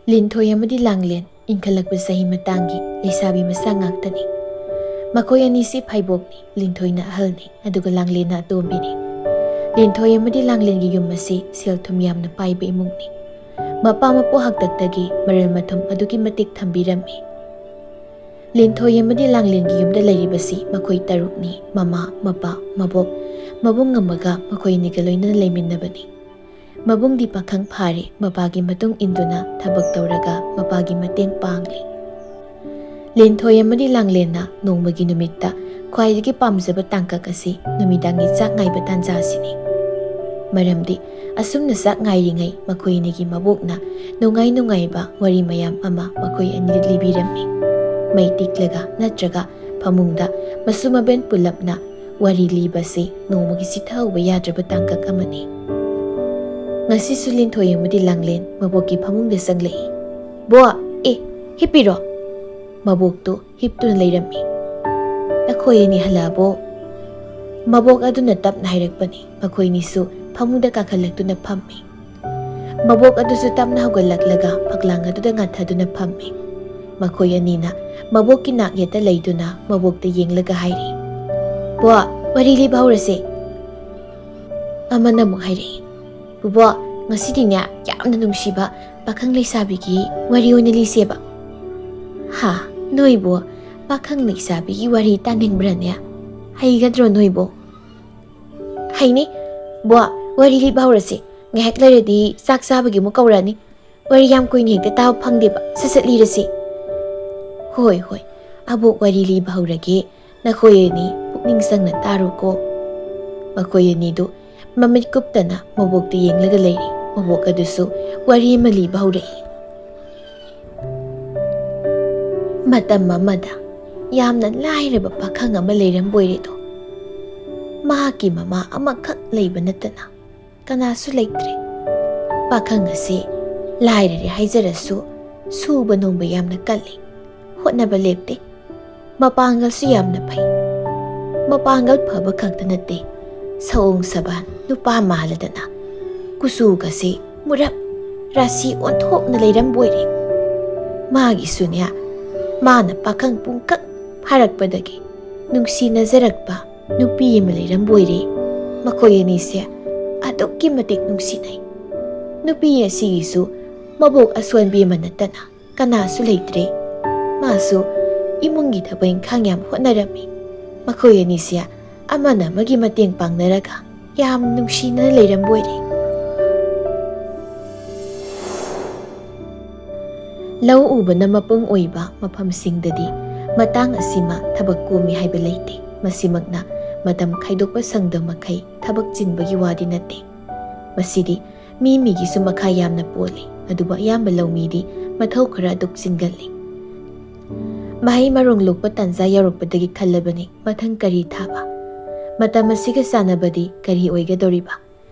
ꯂꯤꯟꯊꯣꯏ ꯑꯃꯗꯤ ꯂꯥꯡꯂꯦꯟ ꯏꯟꯈꯠꯂꯛꯄ ꯆꯍꯤ ꯃꯇꯥꯡꯒꯤ ꯂꯩꯁꯥꯕꯤ ꯃꯆꯥ ꯉꯥꯛꯇꯅꯤ꯫ ꯃꯈꯣꯏ ꯑꯅꯤꯁꯤ ꯐꯥꯏꯕꯣꯛꯅꯤ, ꯂꯤꯟꯊꯣꯏꯅ ꯑꯍꯜꯅꯤ ꯑꯗꯨꯒ ꯂꯥꯡꯂꯦꯟꯅ ꯑꯇꯣꯝꯕꯤꯅꯤ꯫ ꯂꯤꯟꯊꯣꯏ ꯑꯃꯗꯤ ꯂꯥꯡꯂꯦꯟꯒꯤ ꯌꯨꯝ ꯑꯁꯤ ꯁꯦꯜ ꯊꯨꯝ ꯌꯥꯝꯅ ꯄꯥꯏꯕ ꯏꯃꯨꯡꯅꯤ꯫ ꯃꯄꯥ ꯃꯄꯨ ꯍꯥꯛꯇꯛꯇꯒꯤ ꯃꯔꯜ ꯃꯊꯨꯝ ꯑꯗꯨꯛꯀꯤ ꯃꯇꯤꯛ ꯊꯝꯕꯤꯔꯝꯃꯤ꯫ ꯂꯤꯟꯊꯣꯏ ꯑꯃꯗꯤ ꯂꯥꯡꯂꯦꯟꯒꯤ ꯌꯨꯝꯗ ꯂꯩꯔꯤꯕꯁꯤ ꯃꯈꯣꯏ ꯇꯔꯨꯛꯅꯤ, ꯃꯃꯥ, ꯃꯄꯥ, ꯃꯕꯣꯛ, ꯃꯕꯨꯡ ꯑꯃꯒ ꯃꯈꯣꯏ ꯑꯅꯤꯒ ꯂꯣꯏꯅꯅ ꯂꯩꯃꯤꯟꯅꯕꯅꯤ꯫ ꯃꯕꯨꯡꯗꯤ ꯄꯥꯈꯪ ꯐꯥꯔꯦ, ꯃꯄꯥꯒꯤ ꯃꯇꯨꯡ ꯏꯟꯗꯨꯅ ꯊꯕꯛ ꯇꯧꯔꯒ ꯃꯄꯥꯒꯤ ꯃꯇꯦꯡ ꯄꯥꯡꯂꯤ꯫ ꯂꯤꯟꯊꯣꯏ ꯑꯃꯗꯤ ꯂꯥꯡꯂꯦꯟꯅ ꯅꯣꯡꯃꯒꯤ ꯅꯨꯃꯤꯠꯇ ꯈ꯭ꯋꯥꯏꯗꯒꯤ ꯄꯥꯝꯖꯕ ꯇꯥꯡꯀꯛ ꯑꯁꯤ ꯅꯨꯃꯤꯗꯥꯡꯒꯤ ꯆꯥꯛ ꯉꯥꯏꯕ ꯇꯥꯟꯖꯥ ꯑꯁꯤꯅꯤ꯫ ꯃꯔꯝꯗꯤ ꯑꯁꯨꯝꯅ ꯆꯥꯛ ꯉꯥꯏꯔꯤꯉꯩ ꯃꯈꯣꯏ ꯑꯅꯤꯒꯤ ꯃꯕꯣꯛꯅ ꯅꯨꯡꯉꯥꯏ ꯅꯨꯡꯉꯥꯏꯕ ꯋꯥꯔꯤ ꯃꯌꯥꯝ ꯑꯃ ꯃꯈꯣꯏ ꯑꯅꯤꯗ ꯂꯤꯕꯤꯔꯝꯃꯤ꯫ ꯃꯩ ꯇꯤꯛꯂꯒ ꯅꯠꯇ꯭ꯔꯒ ꯐꯃꯨꯡꯗ ꯃꯁꯨ ꯃꯕꯦꯟ ꯄꯨꯜꯂꯞꯅ ꯋꯥꯔꯤ ꯂꯤꯕꯁꯤ ꯅꯣꯡꯃꯒꯤ ꯆꯤꯊꯍꯧꯕ ꯌꯥꯗ꯭ꯔꯕ ꯇꯥꯡꯀꯛ ꯑꯃꯅꯤ꯫ ꯉꯁꯤꯁꯨ ꯂꯤꯟꯊꯣꯏ ꯑꯃꯗꯤ ꯂꯥꯡꯂꯦꯟ ꯃꯕꯣꯛꯀꯤ ꯐꯃꯨꯡꯗ ꯆꯪꯂꯛꯏ꯫ "ꯕꯣ, ꯍꯤꯞꯄꯤꯔꯣ?" ꯃꯕꯣꯛꯇꯨ ꯍꯤꯞꯇꯨꯅ ꯂꯩꯔꯝꯃꯤ꯫ "ꯅꯈꯣꯏ ꯑꯅꯤ ꯍꯜꯂꯛꯑꯕꯣ?" ꯃꯕꯣꯛ ꯑꯗꯨꯅ ꯇꯞꯅ ꯍꯥꯏꯔꯛꯄꯅꯤ꯫ ꯃꯈꯣꯏꯅꯤꯁꯨ ꯐꯃꯨꯡꯗ ꯀꯥꯈꯠꯂꯛꯇꯨꯅ ꯐꯝꯃꯤ꯫ ꯃꯕꯣꯛ ꯑꯗꯨꯁꯨ ꯇꯞꯅ ꯍꯧꯒꯠꯂꯛꯂꯒ ꯐꯛꯂꯥꯡ ꯑꯗꯨꯗ ꯉꯥꯊꯗꯨꯅ ꯐꯝꯃꯤ꯫ ꯃꯈꯣꯏ ꯑꯅꯤꯅ ꯃꯕꯣꯛꯀꯤ ꯅꯥꯛ ꯌꯦꯠꯇ ꯂꯩꯗꯨꯅ ꯃꯕꯣꯛꯇ ꯌꯦꯡꯂꯒ ꯍꯥꯏꯔꯤ, "ꯕꯣ, ꯋꯥꯔꯤ ꯂꯤꯕ ꯍꯧꯔꯁꯦ." ꯑꯃꯅ ꯑꯃꯨꯛ ꯍꯥꯏꯔꯛꯏ, "ꯕꯣꯕꯣ, ꯉꯁꯤꯗꯤꯅꯦ ꯌꯥꯝꯅ ꯅꯨꯡꯁꯤꯕ ꯄꯥꯈꯪ ꯂꯩꯁꯥꯕꯤꯒꯤ ꯋꯥꯔꯤ ꯑꯣꯏꯅ ꯂꯤꯁꯦꯕ." "ꯍꯥ, ꯅꯣꯏꯕꯨ ꯄꯥꯈꯪ ꯂꯩꯁꯥꯕꯤꯒꯤ ꯋꯥꯔꯤ ꯇꯥꯅꯤꯡꯕ꯭ꯔꯅꯦ? ꯍꯩꯒꯗ꯭ꯔꯣ ꯅꯣꯏꯕꯨ?" "ꯍꯩꯅꯤ ꯕꯣ, ꯋꯥꯔꯤ ꯂꯤꯕ ꯍꯧꯔꯁꯤ꯫ ꯉꯥꯏꯍꯥꯛ ꯂꯩꯔꯗꯤ ꯆꯥꯛ ꯆꯥꯕꯒꯤ ꯑꯃꯨꯛ ꯀꯧꯔꯛꯑꯅꯤ꯫ ꯋꯥꯔꯤ ꯌꯥꯝ ꯀꯨꯏꯅ ꯍꯦꯛꯇ ꯇꯥꯕ ꯐꯪꯗꯦꯕ, ꯁꯠ-ꯁꯠ ꯂꯤꯔꯁꯤ." "ꯍꯣꯏ ꯍꯣꯏ, ꯑꯕꯣꯛ ꯋꯥꯔꯤ ꯂꯤꯕ ꯍꯧꯔꯒꯦ, ꯅꯈꯣꯏ ꯑꯅꯤ ꯄꯨꯛꯅꯤꯡ ꯆꯪꯅ ꯇꯥꯔꯣꯀꯣ." ꯃꯈꯣꯏ ꯑꯅꯤꯗꯨ ꯃꯃꯤꯠ ꯀꯨꯞꯇꯅ ꯃꯕꯣꯛꯇ ꯌꯦꯡꯂꯒ ꯂꯩꯔꯤ꯫ ꯃꯕꯣꯛ ꯑꯗꯨꯁꯨ ꯋꯥꯔꯤ ꯑꯃ ꯂꯤꯕ ꯍꯧꯔꯛꯏ꯫ "ꯃꯇꯝ ꯑꯃꯗ ꯌꯥꯝꯅ ꯂꯥꯏꯔꯕ ꯄꯥꯈꯪ ꯑꯃ ꯂꯩꯔꯝꯕꯣꯏꯔꯦꯗꯣ꯫ ꯃꯍꯥꯛꯀꯤ ꯃꯃꯥ ꯑꯃꯈꯛ ꯂꯩꯕ ꯅꯠꯇꯅ ꯀꯅꯥꯁꯨ ꯂꯩꯇ꯭ꯔꯦ꯫ ꯄꯥꯈꯪ ꯑꯁꯤ ꯂꯥꯏꯔꯔꯦ ꯍꯥꯏꯖꯔꯁꯨ ꯁꯨꯕ ꯅꯣꯝꯕ ꯌꯥꯝꯅ ꯀꯜꯂꯤ, ꯍꯣꯠꯅꯕ ꯂꯦꯞꯇꯦ, ꯃꯄꯥꯡꯒꯜꯁꯨ ꯌꯥꯝꯅ ꯐꯩ꯫ ꯃꯄꯥꯡꯒꯜ ꯐꯕ ꯈꯛꯇ ꯅꯠꯇꯦ, ꯁꯑꯣꯡ ꯁꯕꯥꯟ ꯅꯨꯄꯥ ꯃꯥꯜꯂꯗꯅ ꯀꯨꯆꯨꯒꯁꯦ ꯃꯨꯔꯞ ꯔꯥꯁꯤ ꯑꯣꯟꯊꯣꯛꯅ ꯂꯩꯔꯝꯕꯣꯏꯔꯦ꯫ ꯃꯥꯒꯤꯁꯨꯅꯦ, ꯃꯥꯅ ꯄꯥꯈꯪ ꯄꯨꯡꯀꯛ ꯐꯥꯔꯛꯄꯗꯒꯤ ꯅꯨꯡꯁꯤꯅꯖꯔꯛꯄ ꯅꯨꯄꯤ ꯑꯃ ꯂꯩꯔꯝꯕꯣꯏꯔꯦ꯫ ꯃꯈꯣꯏ ꯑꯅꯤꯁꯦ ꯑꯗꯨꯛꯀꯤ ꯃꯇꯤꯛ ꯅꯨꯡꯁꯤꯅꯩ꯫ ꯅꯨꯄꯤ ꯑꯁꯤꯒꯤꯁꯨ ꯃꯕꯣꯛ ꯑꯁꯣꯟꯕꯤ ꯑꯃ ꯅꯠꯇꯅ ꯀꯅꯥꯁꯨ ꯂꯩꯇ꯭ꯔꯦ꯫ ꯃꯥꯁꯨ ꯏꯃꯨꯡꯒꯤ ꯊꯕꯛ ꯏꯪꯈꯥꯡ ꯌꯥꯝ ꯍꯣꯠꯅꯔꯝꯃꯤ꯫ ꯃꯈꯣꯏ ꯑꯅꯤꯁꯦ ꯑꯃꯅ ꯑꯃꯒꯤ ꯃꯇꯦꯡ ꯄꯥꯡꯅꯔꯒ ꯌꯥꯝ ꯅꯨꯡꯁꯤꯅꯅ ꯂꯩꯔꯝꯕꯣꯏꯔꯦ꯫ ꯂꯧ ꯎꯕꯅ ꯃꯄꯨꯡ ꯑꯣꯏꯕ ꯃꯐꯝꯁꯤꯡꯗꯗꯤ ꯃꯇꯥꯡ ꯑꯁꯤꯃ ꯊꯕꯛ ꯀꯣꯝꯃꯤ ꯍꯥꯏꯕ ꯂꯩꯇꯦ꯫ ꯃꯁꯤꯃꯛꯅ ꯃꯇꯝ ꯈꯥꯏꯗꯣꯛꯄ ꯁꯪꯗꯕ ꯃꯈꯩ ꯊꯕꯛ ꯆꯤꯟꯕꯒꯤ ꯋꯥꯗꯤ ꯅꯠꯇꯦ꯫ ꯃꯁꯤꯗꯤ ꯃꯤ ꯃꯤꯒꯤꯁꯨ ꯃꯈꯥ ꯌꯥꯝꯅ ꯄꯣꯜꯂꯤ꯫ ꯑꯗꯨꯕꯨ ꯑꯌꯥꯝꯕ ꯂꯧꯃꯤꯗꯤ ꯃꯊꯧ ꯈꯔ ꯑꯗꯨꯛ ꯆꯤꯟꯒꯜꯂꯤ꯫ ꯃꯍꯩ ꯃꯔꯣꯡ ꯂꯣꯛꯄ ꯇꯥꯟꯖꯥ ꯌꯧꯔꯛꯄꯗꯒꯤ ꯈꯜꯂꯕꯅꯤ ꯃꯊꯪ ꯀꯔꯤ ꯊꯥꯕ, ꯃꯇꯝ ꯑꯁꯤꯒ ꯆꯥꯟꯅꯕꯗꯤ ꯀꯔꯤ ꯑꯣꯏꯒꯗꯧꯔꯤꯕ,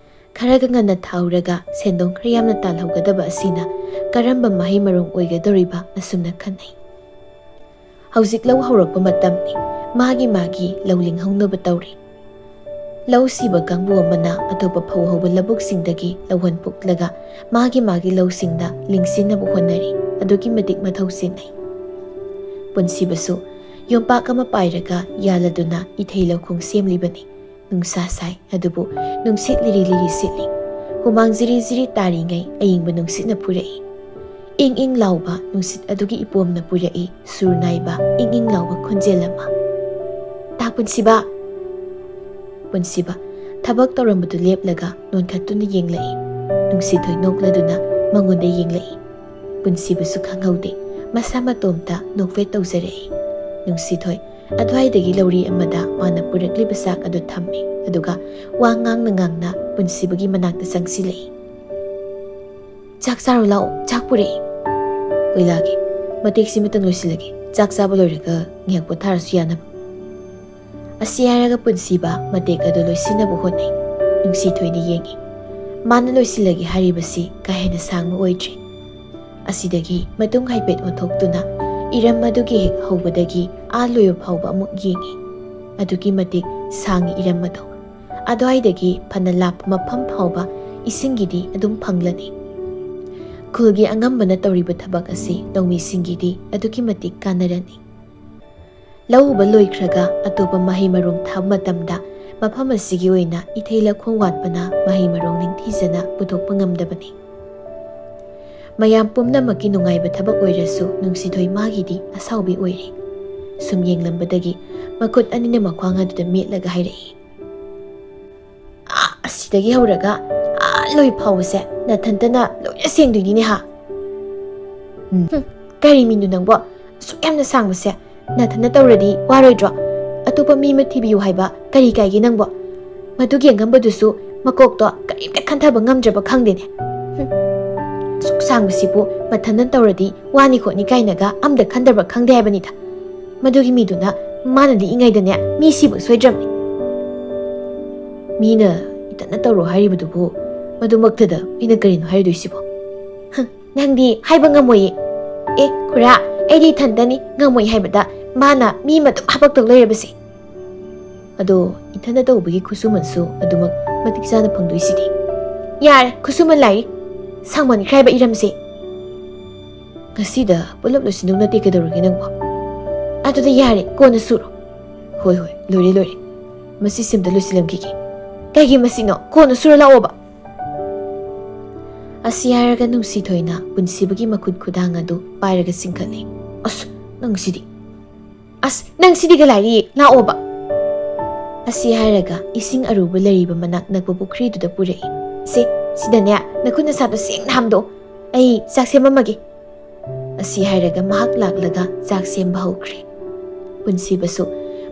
ꯈꯔꯒ ꯉꯟꯅ ꯊꯥꯍꯧꯔꯒ ꯁꯦꯟꯗꯣꯡ ꯈꯔ ꯌꯥꯝꯅ ꯇꯥꯜꯍꯧꯒꯗꯕ ꯑꯁꯤꯅ ꯀꯔꯝꯕ ꯃꯍꯩ ꯃꯔꯣꯡ ꯑꯣꯏꯒꯗꯧꯔꯤꯕ ꯑꯁꯨꯝꯅ ꯈꯟꯅꯩ꯫ ꯍꯧꯖꯤꯛ ꯂꯧ ꯍꯧꯔꯛꯄ ꯃꯇꯝꯅꯤ꯫ ꯃꯥꯒꯤ ꯂꯧ ꯂꯤꯡꯍꯧꯅꯕ ꯇꯧꯔꯤ꯫ ꯂꯧ ꯁꯤꯕ ꯀꯥꯡꯕꯨ ꯑꯃꯅ ꯑꯇꯣꯞꯄ ꯐꯧ ꯍꯧꯕ ꯂꯧꯕꯨꯛꯁꯤꯡꯗꯒꯤ ꯂꯧꯍꯣꯟ ꯄꯨꯛꯂꯒ ꯃꯥꯒꯤ ꯂꯧꯁꯤꯡꯗ ꯂꯤꯡꯁꯤꯟꯅꯕ ꯍꯣꯠꯅꯔꯤ꯫ ꯑꯗꯨꯛꯀꯤ ꯃꯇꯤꯛ ꯃꯊꯧ ꯆꯤꯟꯅꯩ꯫ ꯄꯨꯟꯁꯤꯕꯁꯨ ꯌꯣꯝꯄꯥꯛ ꯑꯃ ꯄꯥꯏꯔꯒ ꯌꯥꯜꯂꯗꯨꯅ ꯏꯊꯩ ꯂꯧꯈꯣꯡ ꯁꯦꯝꯂꯤꯕꯅꯤ꯫ ꯅꯨꯡꯁꯥ ꯁꯥꯏ, ꯑꯗꯨꯕꯨ ꯅꯨꯡꯁꯤꯠ ꯂꯤꯔꯤ ꯂꯤꯔꯤ ꯁꯤꯠꯂꯤ꯫ ꯍꯨꯃꯥꯡ ꯖꯤꯔꯤ ꯖꯤꯔꯤ ꯇꯥꯔꯤꯉꯩ ꯑꯏꯪꯕ ꯅꯨꯡꯁꯤꯠꯅ ꯄꯨꯔꯛꯏ꯫ ꯏꯪ ꯏꯪ ಲಾꯎꯕ ꯅꯨꯡꯁꯤꯠ ꯑꯗꯨꯒꯤ ꯏꯄꯣꯝꯅ ꯄꯨꯔꯛꯏ ꯁꯨꯔ ꯅꯥꯏꯕ ꯏꯪ ꯏꯪ ಲಾꯎꯕ ꯈꯣꯟꯖꯦꯜ ꯑꯃ꯫ "ꯇꯥ ꯄꯨꯟꯁꯤꯕ!" ꯄꯨꯟꯁꯤꯕ ꯊꯕꯛ ꯇꯧꯔꯝꯕꯗꯨ ꯂꯦꯞꯂꯒ ꯅꯣꯟꯈꯠꯇꯨꯅ ꯌꯦꯡꯂꯛꯏ꯫ ꯅꯨꯡꯁꯤꯊꯣꯏ ꯅꯣꯛꯂꯗꯨꯅ ꯃꯉꯣꯟꯗ ꯌꯦꯡꯂꯛꯏ꯫ ꯄꯨꯟꯁꯤꯕꯁꯨ ꯈꯪꯍꯧꯗꯦ, ꯃꯁꯥ ꯃꯇꯣꯝꯇ ꯅꯣꯛꯐꯦꯠ ꯇꯧꯖꯔꯛꯏ꯫ ꯅꯨꯡꯁꯤꯊꯣꯏ ꯑꯗꯨꯋꯥꯏꯗꯒꯤ ꯂꯧꯔꯤ ꯑꯃꯗ ꯃꯥꯅ ꯄꯨꯔꯛꯂꯤꯕ ꯆꯥꯛ ꯑꯗꯨ ꯊꯝꯃꯤ꯫ ꯑꯗꯨꯒ ꯋꯥ ꯉꯥꯡꯅ ꯉꯥꯡꯅ ꯄꯨꯟꯁꯤꯕꯒꯤ ꯃꯅꯥꯛꯇ ꯆꯪꯁꯤꯜꯂꯛꯏ꯫ "ꯆꯥꯛ ꯆꯥꯔꯨ ꯂꯥꯛꯑꯣ, ꯆꯥꯛ ꯄꯨꯔꯛꯏ." "ꯍꯣꯏ ꯂꯥꯛꯀꯦ, ꯃꯇꯦꯛꯁꯤꯃꯇꯪ ꯂꯣꯏꯁꯤꯜꯂꯒꯦ, ꯆꯥꯛ ꯆꯥꯕ ꯂꯣꯏꯔꯒ ꯉꯥꯏꯍꯥꯛ ꯄꯣꯊꯥꯔꯁꯨ ꯌꯥꯅꯕ." ꯑꯁꯤ ꯍꯥꯏꯔꯒ ꯄꯨꯟꯁꯤꯕ ꯃꯇꯦꯛ ꯑꯗꯨ ꯂꯣꯏꯁꯤꯟꯅꯕ ꯍꯣꯠꯅꯩ꯫ ꯅꯨꯡꯁꯤꯊꯣꯏꯅ ꯌꯦꯡꯉꯤ꯫ ꯃꯥꯅ ꯂꯣꯏꯁꯤꯜꯂꯒꯦ ꯍꯥꯏꯔꯤꯕꯁꯤ ꯀꯥ ꯍꯦꯟꯅ ꯁꯥꯡꯕ ꯑꯣꯏꯗ꯭ꯔꯤ꯫ ꯑꯁꯤꯗꯒꯤ ꯃꯇꯨꯡ ꯍꯥꯏꯐꯦꯠ ꯑꯣꯟꯊꯣꯛꯇꯨꯅ ꯏꯔꯝ ꯑꯗꯨꯒꯤ ꯍꯦꯛ ꯍꯧꯕꯗꯒꯤ ꯂꯣꯏꯕ ꯐꯥꯎꯕ ꯑꯃꯨꯛ ꯌꯦꯡꯉꯤ꯫ ꯑꯗꯨꯛꯀꯤ ꯃꯇꯤꯛ ꯁꯥꯡꯉꯤ ꯏꯔꯝ ꯑꯗꯨ꯫ ꯑꯗꯨꯋꯥꯏꯗꯒꯤ ꯐꯅ ꯂꯥꯞꯄ ꯃꯐꯝ ꯐꯥꯎꯕ ꯏꯁꯤꯡꯒꯤꯗꯤ ꯑꯗꯨꯝ ꯐꯪꯂꯅꯤ꯫ ꯈꯨꯜꯒꯤ ꯑꯉꯝꯕꯅ ꯇꯧꯔꯤꯕ ꯊꯕꯛ ꯑꯁꯤ ꯂꯧꯃꯤꯁꯤꯡꯒꯤꯗꯤ ꯑꯗꯨꯛꯀꯤ ꯃꯇꯤꯛ ꯀꯥꯟꯅꯔꯅꯤ꯫ ꯂꯧ ꯎꯕ ꯂꯣꯏꯈ꯭ꯔꯒ ꯑꯇꯣꯞꯄ ꯃꯍꯩ ꯃꯔꯣꯡ ꯊꯥꯕ ꯃꯇꯝꯗ ꯃꯐꯝ ꯑꯁꯤꯒꯤ ꯑꯣꯏꯅ ꯏꯊꯩ ꯂꯧꯈꯣꯡ ꯋꯥꯠꯄꯅ ꯃꯍꯩ ꯃꯔꯣꯡ ꯅꯤꯡꯊꯤꯖꯅ ꯄꯨꯊꯣꯛꯄ ꯉꯝꯗꯕꯅꯤ꯫ ꯃꯌꯥꯝ ꯄꯨꯝꯅꯃꯛꯀꯤ ꯅꯨꯡꯉꯥꯏꯕ ꯊꯕꯛ ꯑꯣꯏꯔꯁꯨ ꯅꯨꯡꯁꯤꯊꯣꯏ ꯃꯥꯒꯤꯗꯤ ꯑꯁꯥꯎꯕꯤ ꯑꯣꯏꯔꯦ꯫ ꯁꯨꯝ ꯌꯦꯡꯂꯝꯕꯗꯒꯤ ꯃꯈꯨꯠ ꯑꯅꯤꯅ ꯃꯈ꯭ꯋꯥꯡ ꯑꯗꯨꯗ ꯃꯦꯠꯂꯒ ꯍꯥꯏꯔꯛꯏ, ꯑꯁꯤꯗꯒꯤ ꯍꯧꯔꯒ ꯂꯣꯏ ꯐꯥꯎꯕꯁꯦ ꯅꯊꯟꯇꯅ ꯂꯣꯏꯅ ꯁꯦꯡꯗꯣꯏꯅꯤꯅꯦ ꯍꯥ? ꯀꯔꯤ ꯃꯤꯅꯣ ꯅꯪꯕꯣ? ꯑꯁꯨꯛ ꯌꯥꯝꯅ ꯁꯥꯡꯕꯁꯦ ꯅꯊꯟꯇ ꯇꯧꯔꯗꯤ ꯋꯥꯔꯣꯏꯗ꯭ꯔꯣ? ꯑꯇꯣꯞꯄ ꯃꯤ ꯑꯃ ꯊꯤꯕꯤꯌꯨ ꯍꯥꯏꯕ ꯀꯔꯤ ꯀꯥꯏꯒꯦ ꯅꯪꯕꯣ? ꯃꯗꯨꯒꯤ ꯑꯉꯝꯕꯗꯨꯁꯨ ꯃꯀꯣꯛꯇꯣ ꯀꯔꯤꯝꯇ ꯈꯟꯊꯕ ꯉꯝꯗ꯭ꯔꯕ ꯈꯪꯗꯦꯅꯦ꯫ ꯑꯁꯨꯛ ꯁꯥꯡꯕꯁꯤꯕꯨ ꯃꯊꯟꯇ ꯇꯧꯔꯗꯤ ꯋꯥꯅꯤ ꯈꯣꯠꯅꯤ ꯀꯥꯏꯅꯒ ꯑꯝꯇ ꯈꯟꯗꯕ꯭ꯔꯥ ꯈꯪꯗꯦ ꯍꯥꯏꯕꯅꯤꯗ꯫ ꯃꯗꯨꯒꯤ ꯃꯤꯗꯨꯅ ꯃꯥꯅ ꯂꯤꯛꯏꯉꯩꯗꯅꯦ ꯃꯤ ꯁꯤꯕ ꯁꯣꯏꯗ꯭ꯔꯕꯅꯤ꯫ ꯃꯤꯅ ꯏꯊꯟꯇ ꯇꯧꯔꯣ ꯍꯥꯏꯔꯤꯕꯗꯨꯕꯨ ꯃꯗꯨꯃꯛꯇꯗ ꯑꯩꯅ ꯀꯔꯤꯅꯣ ꯍꯥꯏꯔꯤꯗꯣꯏꯁꯤꯕꯣ? ꯅꯪꯗꯤ ꯍꯥꯏꯕ ꯉꯝꯃꯣꯏꯌꯦ꯫ ꯈꯨꯔꯥ, ꯑꯩꯗꯤ ꯏꯊꯟꯇꯅꯤ ꯉꯝꯃꯣꯏ ꯍꯥꯏꯕꯗ ꯃꯥꯅ ꯃꯤ ꯑꯃ ꯑꯗꯨꯝ ꯍꯥꯄꯛꯇꯧ ꯂꯩꯔꯕꯁꯤ꯫ ꯑꯗꯣ ꯏꯊꯟꯇ ꯇꯧꯕꯒꯤ ꯈꯨꯠꯁꯨꯃꯟꯁꯨ ꯑꯗꯨꯃꯛ ꯃꯇꯤꯛ ꯆꯥꯅ ꯐꯪꯗꯣꯏꯁꯤꯗꯤ꯫ ꯌꯥꯔꯦ, ꯈꯨꯠꯁꯨꯃꯟ ꯂꯥꯛꯏ ꯁꯪꯃꯟꯈ꯭ꯔꯦ ꯍꯥꯏꯕ ꯏꯔꯝꯁꯤ꯫ ꯉꯁꯤꯗ ꯄꯨꯂꯞ ꯂꯣꯏꯁꯤꯟꯗꯧ ꯅꯠꯇꯦ ꯀꯩꯗꯧꯔꯒꯦ ꯅꯪꯕꯣ? ꯑꯗꯨꯗꯤ ꯌꯥꯔꯦ, ꯀꯣꯟꯅ ꯁꯨꯔꯣ꯫ ꯍꯣꯏ ꯂꯣꯏꯔꯦ꯫ ꯃꯁꯤ ꯁꯤꯝꯇ ꯂꯣꯏꯁꯤꯜꯂꯝꯈꯤꯒꯦ꯫ ꯀꯩꯒꯤ ꯃꯁꯤꯅꯣ? ꯀꯣꯟꯅ ꯁꯨꯔ ꯂꯥꯛꯑꯣꯕ꯫ ꯑꯁꯤ ꯍꯥꯏꯔꯒ ꯅꯨꯡꯁꯤꯊꯣꯏꯅ ꯄꯨꯟꯁꯤꯕꯒꯤ ꯃꯈꯨꯠ ꯈꯨꯗꯥꯡ ꯑꯗꯨ ꯄꯥꯏꯔꯒ ꯆꯤꯡꯈꯠꯂꯤ꯫ ꯅꯪꯁꯤꯗꯤꯒ ꯂꯥꯏꯔꯤ, ꯂꯥꯛꯑꯣꯕ꯫ ꯑꯁꯤ ꯍꯥꯏꯔꯒ ꯏꯁꯤꯡ ꯑꯔꯨꯕ ꯂꯩꯔꯤꯕ ꯃꯅꯥꯛ ꯅꯛꯄ ꯄꯨꯈ꯭ꯔꯤꯗꯨꯗ ꯄꯨꯔꯛꯏ꯫ ꯁꯤꯗꯅꯦ ꯅꯈꯨꯠ ꯅꯁꯥꯗꯣ ꯁꯦꯡꯅ ꯍꯥꯝꯗꯣꯛꯑꯣ, ꯑꯩ ꯆꯥꯛ ꯁꯦꯝꯃꯝꯃꯒꯦ꯫ ꯑꯁꯤ ꯍꯥꯏꯔꯒ ꯃꯍꯥꯛ ꯂꯥꯛꯂꯒ ꯆꯥꯛ ꯁꯦꯝꯕ ꯍꯧꯈ꯭ꯔꯦ꯫ ꯄꯨꯟꯁꯤꯕꯁꯨ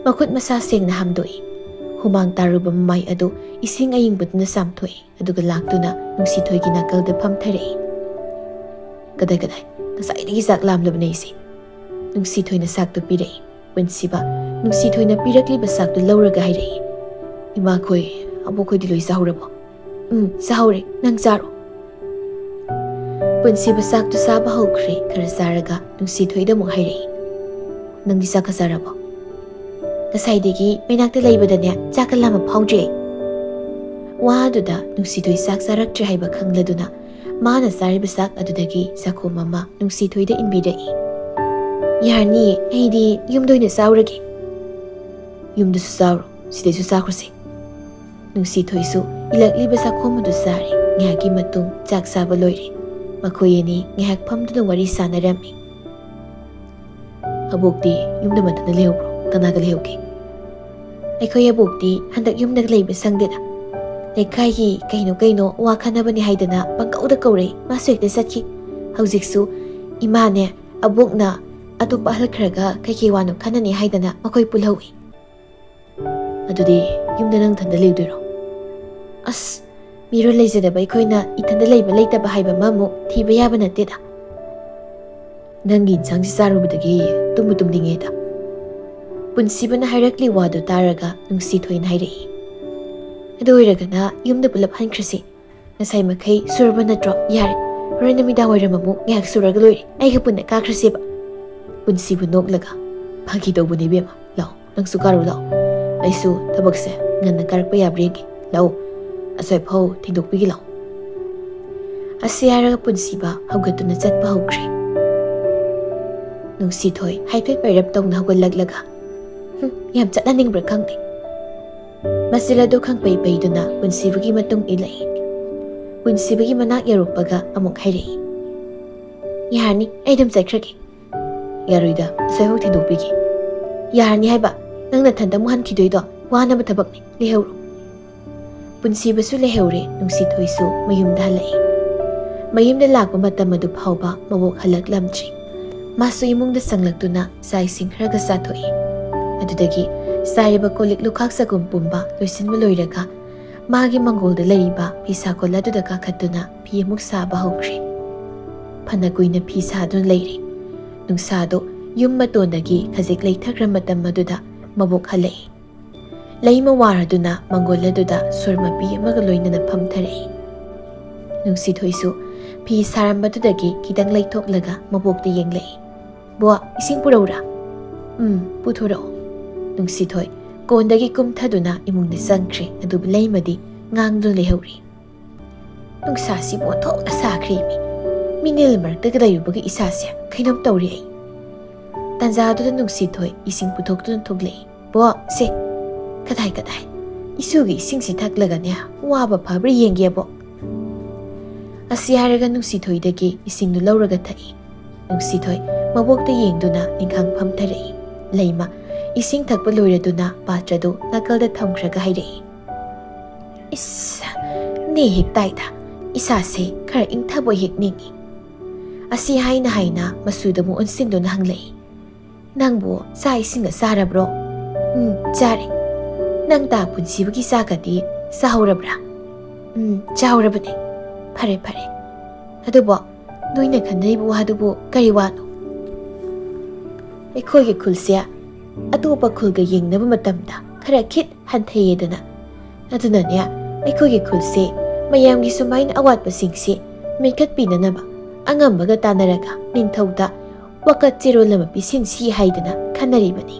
ꯃꯈꯨꯠ ꯃꯁꯥ ꯁꯦꯡꯅ ꯍꯥꯝꯗꯣꯛꯏ꯫ ꯍꯨꯃꯥꯡ ꯇꯥꯔꯨꯕ ꯃꯃꯥꯏ ꯑꯗꯨ ꯏꯁꯤꯡ ꯑꯏꯪꯕꯗꯨꯅ ꯆꯥꯝꯊꯣꯛꯏ, ꯑꯗꯨꯒ ꯂꯥꯛꯇꯨꯅ ꯅꯨꯡꯁꯤꯊꯣꯏꯒꯤ ꯅꯥꯀꯜꯗ ꯐꯝꯊꯔꯛꯏ꯫ ꯀꯗꯥꯏ ꯉꯁꯥꯏꯗꯒꯤ ꯆꯥꯛ ꯂꯥꯝꯂꯕꯅꯦ ꯑꯩꯁꯦ꯫ ꯅꯨꯡꯁꯤꯊꯣꯏꯅ ꯆꯥꯛꯇꯨ ꯄꯤꯔꯛꯏ꯫ ꯄꯨꯟꯁꯤꯕ ꯅꯨꯡꯁꯤꯊꯣꯏꯅ ꯄꯤꯔꯛꯂꯤꯕ ꯆꯥꯛꯇꯨ ꯂꯧꯔꯒ ꯍꯥꯏꯔꯛꯏ, ꯏꯃꯥꯈꯣꯏ, ꯑꯕꯣꯛꯈꯣꯏꯗꯤ ꯂꯣꯏ ꯆꯥꯍꯧꯔꯕꯣ? ꯆꯥꯍꯧꯔꯦ, ꯅꯪ ꯆꯥꯔꯣ꯫ ꯄꯨꯟꯁꯤꯕ ꯆꯥꯛꯇꯨ ꯆꯥꯕ ꯍꯧꯈ꯭ꯔꯦ꯫ ꯈꯔ ꯆꯥꯔꯒ ꯅꯨꯡꯁꯤꯊꯣꯏꯗ ꯑꯃꯨꯛ ꯍꯥꯏꯔꯛꯏ, ꯅꯪꯗꯤ ꯆꯥꯛꯀ ꯆꯥꯔꯕꯣ? ꯉꯁꯥꯏꯗꯒꯤ ꯃꯩꯅꯥꯛꯇ ꯂꯩꯕꯗꯅꯦ ꯆꯥꯛꯀ ꯂꯥꯝꯕ ꯐꯥꯎꯗ꯭ꯔꯤ ꯑꯩ꯫ ꯋꯥ ꯑꯗꯨꯗ ꯅꯨꯡꯁꯤꯊꯣꯏ ꯆꯥꯛ ꯆꯥꯔꯛꯇ꯭ꯔꯦ ꯍꯥꯏꯕ ꯈꯪꯂꯗꯨꯅ 마나 쌀ꯕ 싹 ꯑꯗꯨꯗꯒꯤ ꯆꯥꯈꯣꯝ ꯑꯃ ꯅꯨꯡꯁꯤꯊꯣꯏꯗ ꯏꯟꯕꯤꯔꯛꯏ. ꯌꯥꯔꯅꯤ, ꯑꯩꯗꯤ ꯌꯨꯝꯗ ꯑꯣꯏꯅ ꯆꯥꯎꯔꯒꯦ. ꯌꯨꯝꯗꯁꯨ ꯆꯥꯎꯔꯣ, ꯁꯤꯗꯩꯁꯨ ꯆꯥꯈ꯭ꯔꯁꯤ. ꯅꯨꯡꯁꯤꯊꯣꯏꯁꯨ ꯏꯂꯛꯂꯤꯕ ꯆꯥꯈꯣꯝ ꯑꯗꯨ ꯆꯥꯔꯦ. ꯉꯥꯏꯍꯥꯛꯀꯤ ꯃꯇꯨꯡ ꯆꯥꯛ ꯆꯥꯕ ꯂꯣꯏꯔꯦ. ꯃꯈꯣꯏ ꯑꯅꯤ ꯉꯥꯏꯍꯥꯛ ꯐꯝꯗꯨꯅ ꯋꯥꯔꯤ ꯁꯥꯟꯅꯔꯝꯃꯤ. ꯑꯕꯣꯛꯇꯤ ꯌꯨꯝꯗ ꯃꯊꯟꯇ ꯂꯩꯍꯧꯕ꯭ꯔꯣ? ꯀꯅꯥꯒ ꯂꯩꯍꯧꯒꯦ? ꯑꯩꯈꯣꯏ ꯑꯕꯣꯛꯇꯤ ꯍꯟꯗꯛ ꯌꯨꯝꯗ ꯂꯩꯕ ꯁꯪꯗꯦꯗ. ꯂꯩꯀꯥꯏꯒꯤ ꯀꯩꯅꯣ ꯋꯥ ꯈꯟꯅꯕꯅꯤ ꯍꯥꯏꯗꯅ ꯄꯪꯀꯧꯗ ꯀꯧꯔꯛꯏ. ꯃꯥꯁꯨ ꯍꯦꯛꯇ ꯆꯠꯈꯤ. ꯍꯧꯖꯤꯛꯁꯨ ꯏꯃꯥꯅꯦ ꯑꯕꯣꯛꯅ ꯑꯇꯣꯞꯄ ꯑꯍꯜ ꯈꯔꯒ ꯀꯩ ꯋꯥꯅꯣ ꯈꯟꯅꯅꯤ ꯍꯥꯏꯗꯅ ꯃꯈꯣꯏ ꯄꯨꯜꯍꯧꯏ. ꯑꯗꯨꯗꯤ ꯌꯨꯝꯗ ꯅꯪ ꯊꯟꯗ ꯂꯩꯗꯣꯏꯔꯣ? ꯑꯁ, ꯃꯤꯔꯣꯜ ꯂꯩꯖꯗꯕ ꯑꯩꯈꯣꯏꯅ ꯏꯊꯟꯗ ꯂꯩꯕ ꯂꯩꯇꯕ ꯍꯥꯏꯕ ꯑꯃꯃꯨꯛ ꯊꯤꯕ ꯌꯥꯕ ꯅꯠꯇꯦꯗ. ꯅꯪꯒꯤ ꯏꯟꯁꯥꯡꯁꯤ ꯆꯥꯔꯨꯕꯗꯒꯤ ꯇꯨꯝꯕꯨ ꯇꯨꯝꯅꯤꯡꯉꯦꯗ. ꯄꯨꯟꯁꯤꯕꯅ ꯍꯥꯏꯔꯛꯂꯤ ꯋꯥꯗꯨ ꯇꯥꯔꯒ ꯅꯨꯡꯁꯤꯊꯣꯏꯅ ꯍꯥꯏꯔꯛꯏ. ꯑꯗꯨ ꯑꯣꯏꯔꯒꯅ ꯌꯨꯝꯗ ꯄꯨꯂꯞ ꯍꯟꯈ꯭ꯔꯁꯤ. ꯉꯁꯥꯏ ꯃꯈꯩ ꯁꯨꯔꯕ ꯅꯠꯇ꯭ꯔꯣ? ꯌꯥꯔꯦ, ꯍꯣꯔꯦꯟ ꯅꯨꯃꯤꯗꯥꯡ ꯋꯥꯏꯔꯝ ꯑꯃꯨꯛ ꯉꯥꯏꯍꯥꯛ ꯁꯨꯔꯒ ꯂꯣꯏꯔꯦ. ꯑꯩꯒ ꯄꯨꯟꯅ ꯀꯥꯈ꯭ꯔꯁꯦꯕ. ꯄꯨꯟꯁꯤꯕꯨ ꯅꯣꯛꯂꯒ, ꯐꯥꯒꯤ ꯇꯧꯕꯅꯤ ꯏꯕꯦꯝꯃ. ꯂꯥꯛꯑꯣ, ꯅꯪꯁꯨ ꯀꯥꯔꯨ ꯂꯥꯛꯑꯣ. ꯑꯩꯁꯨ ꯊꯕꯛꯁꯦ ꯉꯟꯅ ꯀꯥꯔꯛꯄ ꯌꯥꯕ꯭ꯔꯥ ꯌꯦꯡꯒꯦ. ꯂꯥꯛꯑꯣ, ꯑꯁ꯭ꯋꯥꯏꯐꯥꯎ ꯊꯤꯟꯗꯣꯛꯄꯤꯒꯦ ꯂꯥꯛꯑꯣ. ꯑꯁꯤ ꯍꯥꯏꯔꯒ ꯄꯨꯟꯁꯤꯕ ꯍꯧꯒꯠꯇꯨꯅ ꯆꯠꯄ ꯍꯧꯈ꯭ꯔꯦ. ꯅꯨꯡꯁꯤꯊꯣꯏ ꯍꯥꯏꯐꯦꯠ ꯄꯩꯔꯞ ꯇꯧꯅ ꯍꯧꯒꯠꯂꯛꯂꯒ, ꯌꯥꯝ ꯆꯠꯅꯅꯤꯡꯕ꯭ꯔꯥ ꯈꯪꯗꯦ. ꯃꯆꯤꯜ ꯑꯗꯨ ꯈꯪꯄꯩ ꯄꯩꯗꯨꯅ ꯄꯨꯟꯁꯤꯕꯒꯤ ꯃꯇꯨꯡ ꯏꯜꯂꯛꯏ. ꯄꯨꯟꯁꯤꯕꯒꯤ ꯃꯅꯥꯛ ꯌꯧꯔꯛꯄꯒ ꯑꯃꯨꯛ ꯍꯥꯏꯔꯛꯏ. ꯌꯥꯔꯅꯤ, ꯑꯩ ꯑꯗꯨꯝ ꯆꯠꯈ꯭ꯔꯒꯦ. ꯌꯥꯔꯣꯏꯗ, ꯑꯁ꯭ꯋꯥꯏꯐꯥꯎ ꯊꯤꯟꯗꯣꯛꯄꯤꯒꯦ. ꯌꯥꯔꯅꯤ ꯍꯥꯏꯕ. ꯅꯪ ꯅꯊꯟꯇ ꯑꯃꯨꯛ ꯍꯟꯈꯤꯗꯣꯏꯗꯣ ꯋꯥꯅꯕ ꯊꯕꯛꯅꯤ. ꯂꯩꯍꯧꯔꯣ. ꯄꯨꯟꯁꯤꯕꯁꯨ ꯂꯩꯍꯧꯔꯦ. ꯅꯨꯡꯁꯤꯊꯣꯏꯁꯨ ꯃꯌꯨꯝꯗ ꯍꯜꯂꯛꯏ. ꯃꯌꯨꯝꯗ ꯂꯥꯛꯄ ꯃꯇꯝ ꯑꯗꯨ ꯐꯥꯎꯕ ꯃꯕꯣꯛ ꯍꯜꯂꯛꯂꯝꯗ꯭ꯔꯤ. ꯃꯥꯁꯨ ꯏꯃꯨꯡꯗ ꯆꯪꯂꯛꯇꯨꯅ ꯆꯥꯛ ꯏꯁꯤꯡ ꯈꯔꯒ ꯆꯥꯊꯣꯛꯏ. ꯑꯗꯨꯗꯒꯤ ꯆꯥꯏꯔꯤꯕ ꯀꯣꯜꯂꯤꯛ ꯂꯨꯈꯥꯛ ꯆꯒꯨꯝ ꯄꯨꯝꯕ ꯂꯣꯏꯁꯤꯟꯕ ꯂꯣꯏꯔꯒ ꯃꯥꯒꯤ ꯃꯪꯒꯣꯜꯗ ꯂꯩꯔꯤꯕ ꯐꯤꯁꯥꯀꯣꯜ ꯑꯗꯨꯗ ꯀꯥꯈꯠꯇꯨꯅ ꯐꯤ ꯑꯃꯨꯛ ꯁꯥꯕ ꯍꯧꯈ꯭ꯔꯦ. ꯐꯅ ꯀꯨꯏꯅ ꯐꯤ ꯁꯥꯗꯨꯅ ꯂꯩꯔꯤ. ꯅꯨꯡꯁꯥꯗꯣ ꯌꯨꯝ ꯃꯇꯣꯟꯗꯒꯤ ꯈꯖꯤꯛ ꯂꯩꯊꯈ꯭ꯔ ꯃꯇꯝ ꯑꯗꯨꯗ ꯃꯕꯣꯛ ꯍꯜꯂꯛꯏ. ꯂꯩꯃ ꯋꯥꯔꯗꯨꯅ ꯃꯪꯒꯣꯜ ꯑꯗꯨꯗ ꯁꯨꯔ ꯃꯄꯤ ꯑꯃꯒ ꯂꯣꯏꯅꯅ ꯐꯝꯊꯔꯛꯏ. ꯅꯨꯡꯁꯤꯊꯣꯏꯁꯨ ꯐꯤ ꯁꯥꯔꯝꯕꯗꯨꯗꯒꯤ ꯈꯤꯇꯪ ꯂꯩꯊꯣꯛꯂꯒ ꯃꯕꯣꯛꯇ ꯌꯦꯡꯂꯛꯏ. ꯕꯨꯋꯥ, ꯏꯁꯤꯡ ꯄꯨꯔꯧꯔꯥ? ꯄꯨꯊꯣꯔꯛꯑꯣ. ꯅꯨꯡꯁꯤꯊꯣꯏ ꯀꯣꯟꯗꯒꯤ ꯀꯨꯝꯊꯗꯨꯅ ꯏꯃꯨꯡꯗ ꯆꯪꯈ꯭ꯔꯦ. ꯑꯗꯨꯕꯨ ꯂꯩꯃꯗꯤ ꯉꯥꯡꯗꯨꯅ ꯂꯩꯍꯧꯔꯤ. ꯅꯨꯡꯁꯥꯁꯤꯕꯨ ꯑꯣꯟꯊꯣꯛꯅ ꯁꯥꯈ꯭ꯔꯦꯃꯤ. ꯃꯤꯅꯤꯜ ꯃꯔꯛꯇꯒ ꯂꯩꯔꯨꯕꯒ ꯏꯁꯥꯁꯦ ꯀꯩꯅꯣꯝ ꯇꯧꯔꯤ ꯑꯩ ꯇꯥꯟꯖꯥꯗꯨꯗ ꯅꯨꯡꯁꯤꯊꯣꯏ ꯏꯁꯤꯡ ꯄꯨꯊꯣꯛꯇꯨꯅ ꯊꯣꯛꯂꯛꯏ ꯕꯣ ꯁꯦ ꯀꯗꯥꯏ ꯏꯁꯨꯒꯤ ꯏꯁꯤꯡꯁꯤ ꯊꯛꯂꯒꯅꯦ ꯋꯥꯕ ꯐꯕ꯭ꯔꯥ ꯌꯦꯡꯒꯦꯕꯣ ꯑꯁꯤ ꯍꯥꯏꯔꯒ ꯅꯨꯡꯁꯤꯊꯣꯏꯗꯒꯤ ꯏꯁꯤꯡꯗꯨ ꯂꯧꯔꯒ ꯊꯛꯏ ꯅꯨꯡꯁꯤꯊꯣꯏ ꯃꯕꯣꯛꯇ ꯌꯦꯡꯗꯨꯅ ꯅꯤꯡꯈꯥꯡ ꯐꯝꯊꯔꯛꯏ ꯂꯩꯃ ꯏꯁꯤꯡ ꯊꯛꯄ ꯂꯣꯏꯔꯗꯨꯅ ꯄꯥꯇ꯭ꯔꯗꯨ ꯅꯥꯀꯜꯗ ꯊꯝꯈ꯭ꯔꯒ ꯍꯥꯏꯔꯛꯏ ꯏꯁ ꯅꯦ ꯍꯦꯛ ꯇꯥꯏꯗ ꯏꯁꯥꯁꯦ ꯈꯔ ꯏꯪꯊꯕ ꯍꯦꯛ ꯅꯤꯡꯉꯤ ꯑꯁꯤ ꯍꯥꯏꯅ ꯃꯁꯨꯗ ꯑꯃꯨꯛ ꯑꯣꯟꯁꯤꯟꯗꯨꯅ ꯍꯪꯂꯛꯏ ꯅꯪꯕꯨ ꯆꯥꯛ ꯏꯁꯤꯡꯒ ꯆꯥꯔꯕ꯭ꯔꯣ ꯆꯥꯔꯦ ꯅꯪ ꯇꯥ ꯄꯨꯟꯁꯤꯕꯒꯤ ꯆꯥꯛꯀꯗꯤ ꯆꯥꯍꯧꯔꯕ꯭ꯔꯥ ꯆꯥꯍꯧꯔꯕꯅꯦ ꯐꯔꯦ ꯑꯗꯨꯕꯨ ꯅꯣꯏꯅ ꯈꯟꯅꯔꯤꯕ ꯋꯥꯗꯨꯕꯨ ꯀꯔꯤ ꯋꯥꯅꯣ ꯑꯩꯈꯣꯏꯒꯤ ꯈꯨꯜꯁꯦ ꯑꯇꯣꯞꯄ ꯈꯨꯜꯒ ꯌꯦꯡꯅꯕ ꯃꯇꯝꯗ ꯈꯔ ꯈꯤꯠ ꯍꯟꯊꯩꯌꯦꯗꯅ ꯑꯗꯨꯅꯅꯦ ꯑꯩꯈꯣꯏꯒꯤ ꯈꯨꯜꯁꯦ ꯃꯌꯥꯝꯒꯤ ꯁꯨꯃꯥꯏꯅ ꯑꯋꯥꯠꯄꯁꯤꯡꯁꯤ ꯃꯦꯟꯈꯠꯄꯤꯅꯅꯕ ꯑꯉꯝꯕꯒ ꯇꯥꯟꯅꯔꯒ ꯅꯤꯡꯊꯧꯗ ꯋꯥꯀꯠ ꯆꯦꯔꯣꯜ ꯑꯃ ꯄꯤꯁꯤꯟꯁꯤ ꯍꯥꯏꯗꯅ ꯈꯟꯅꯔꯤꯕꯅꯤ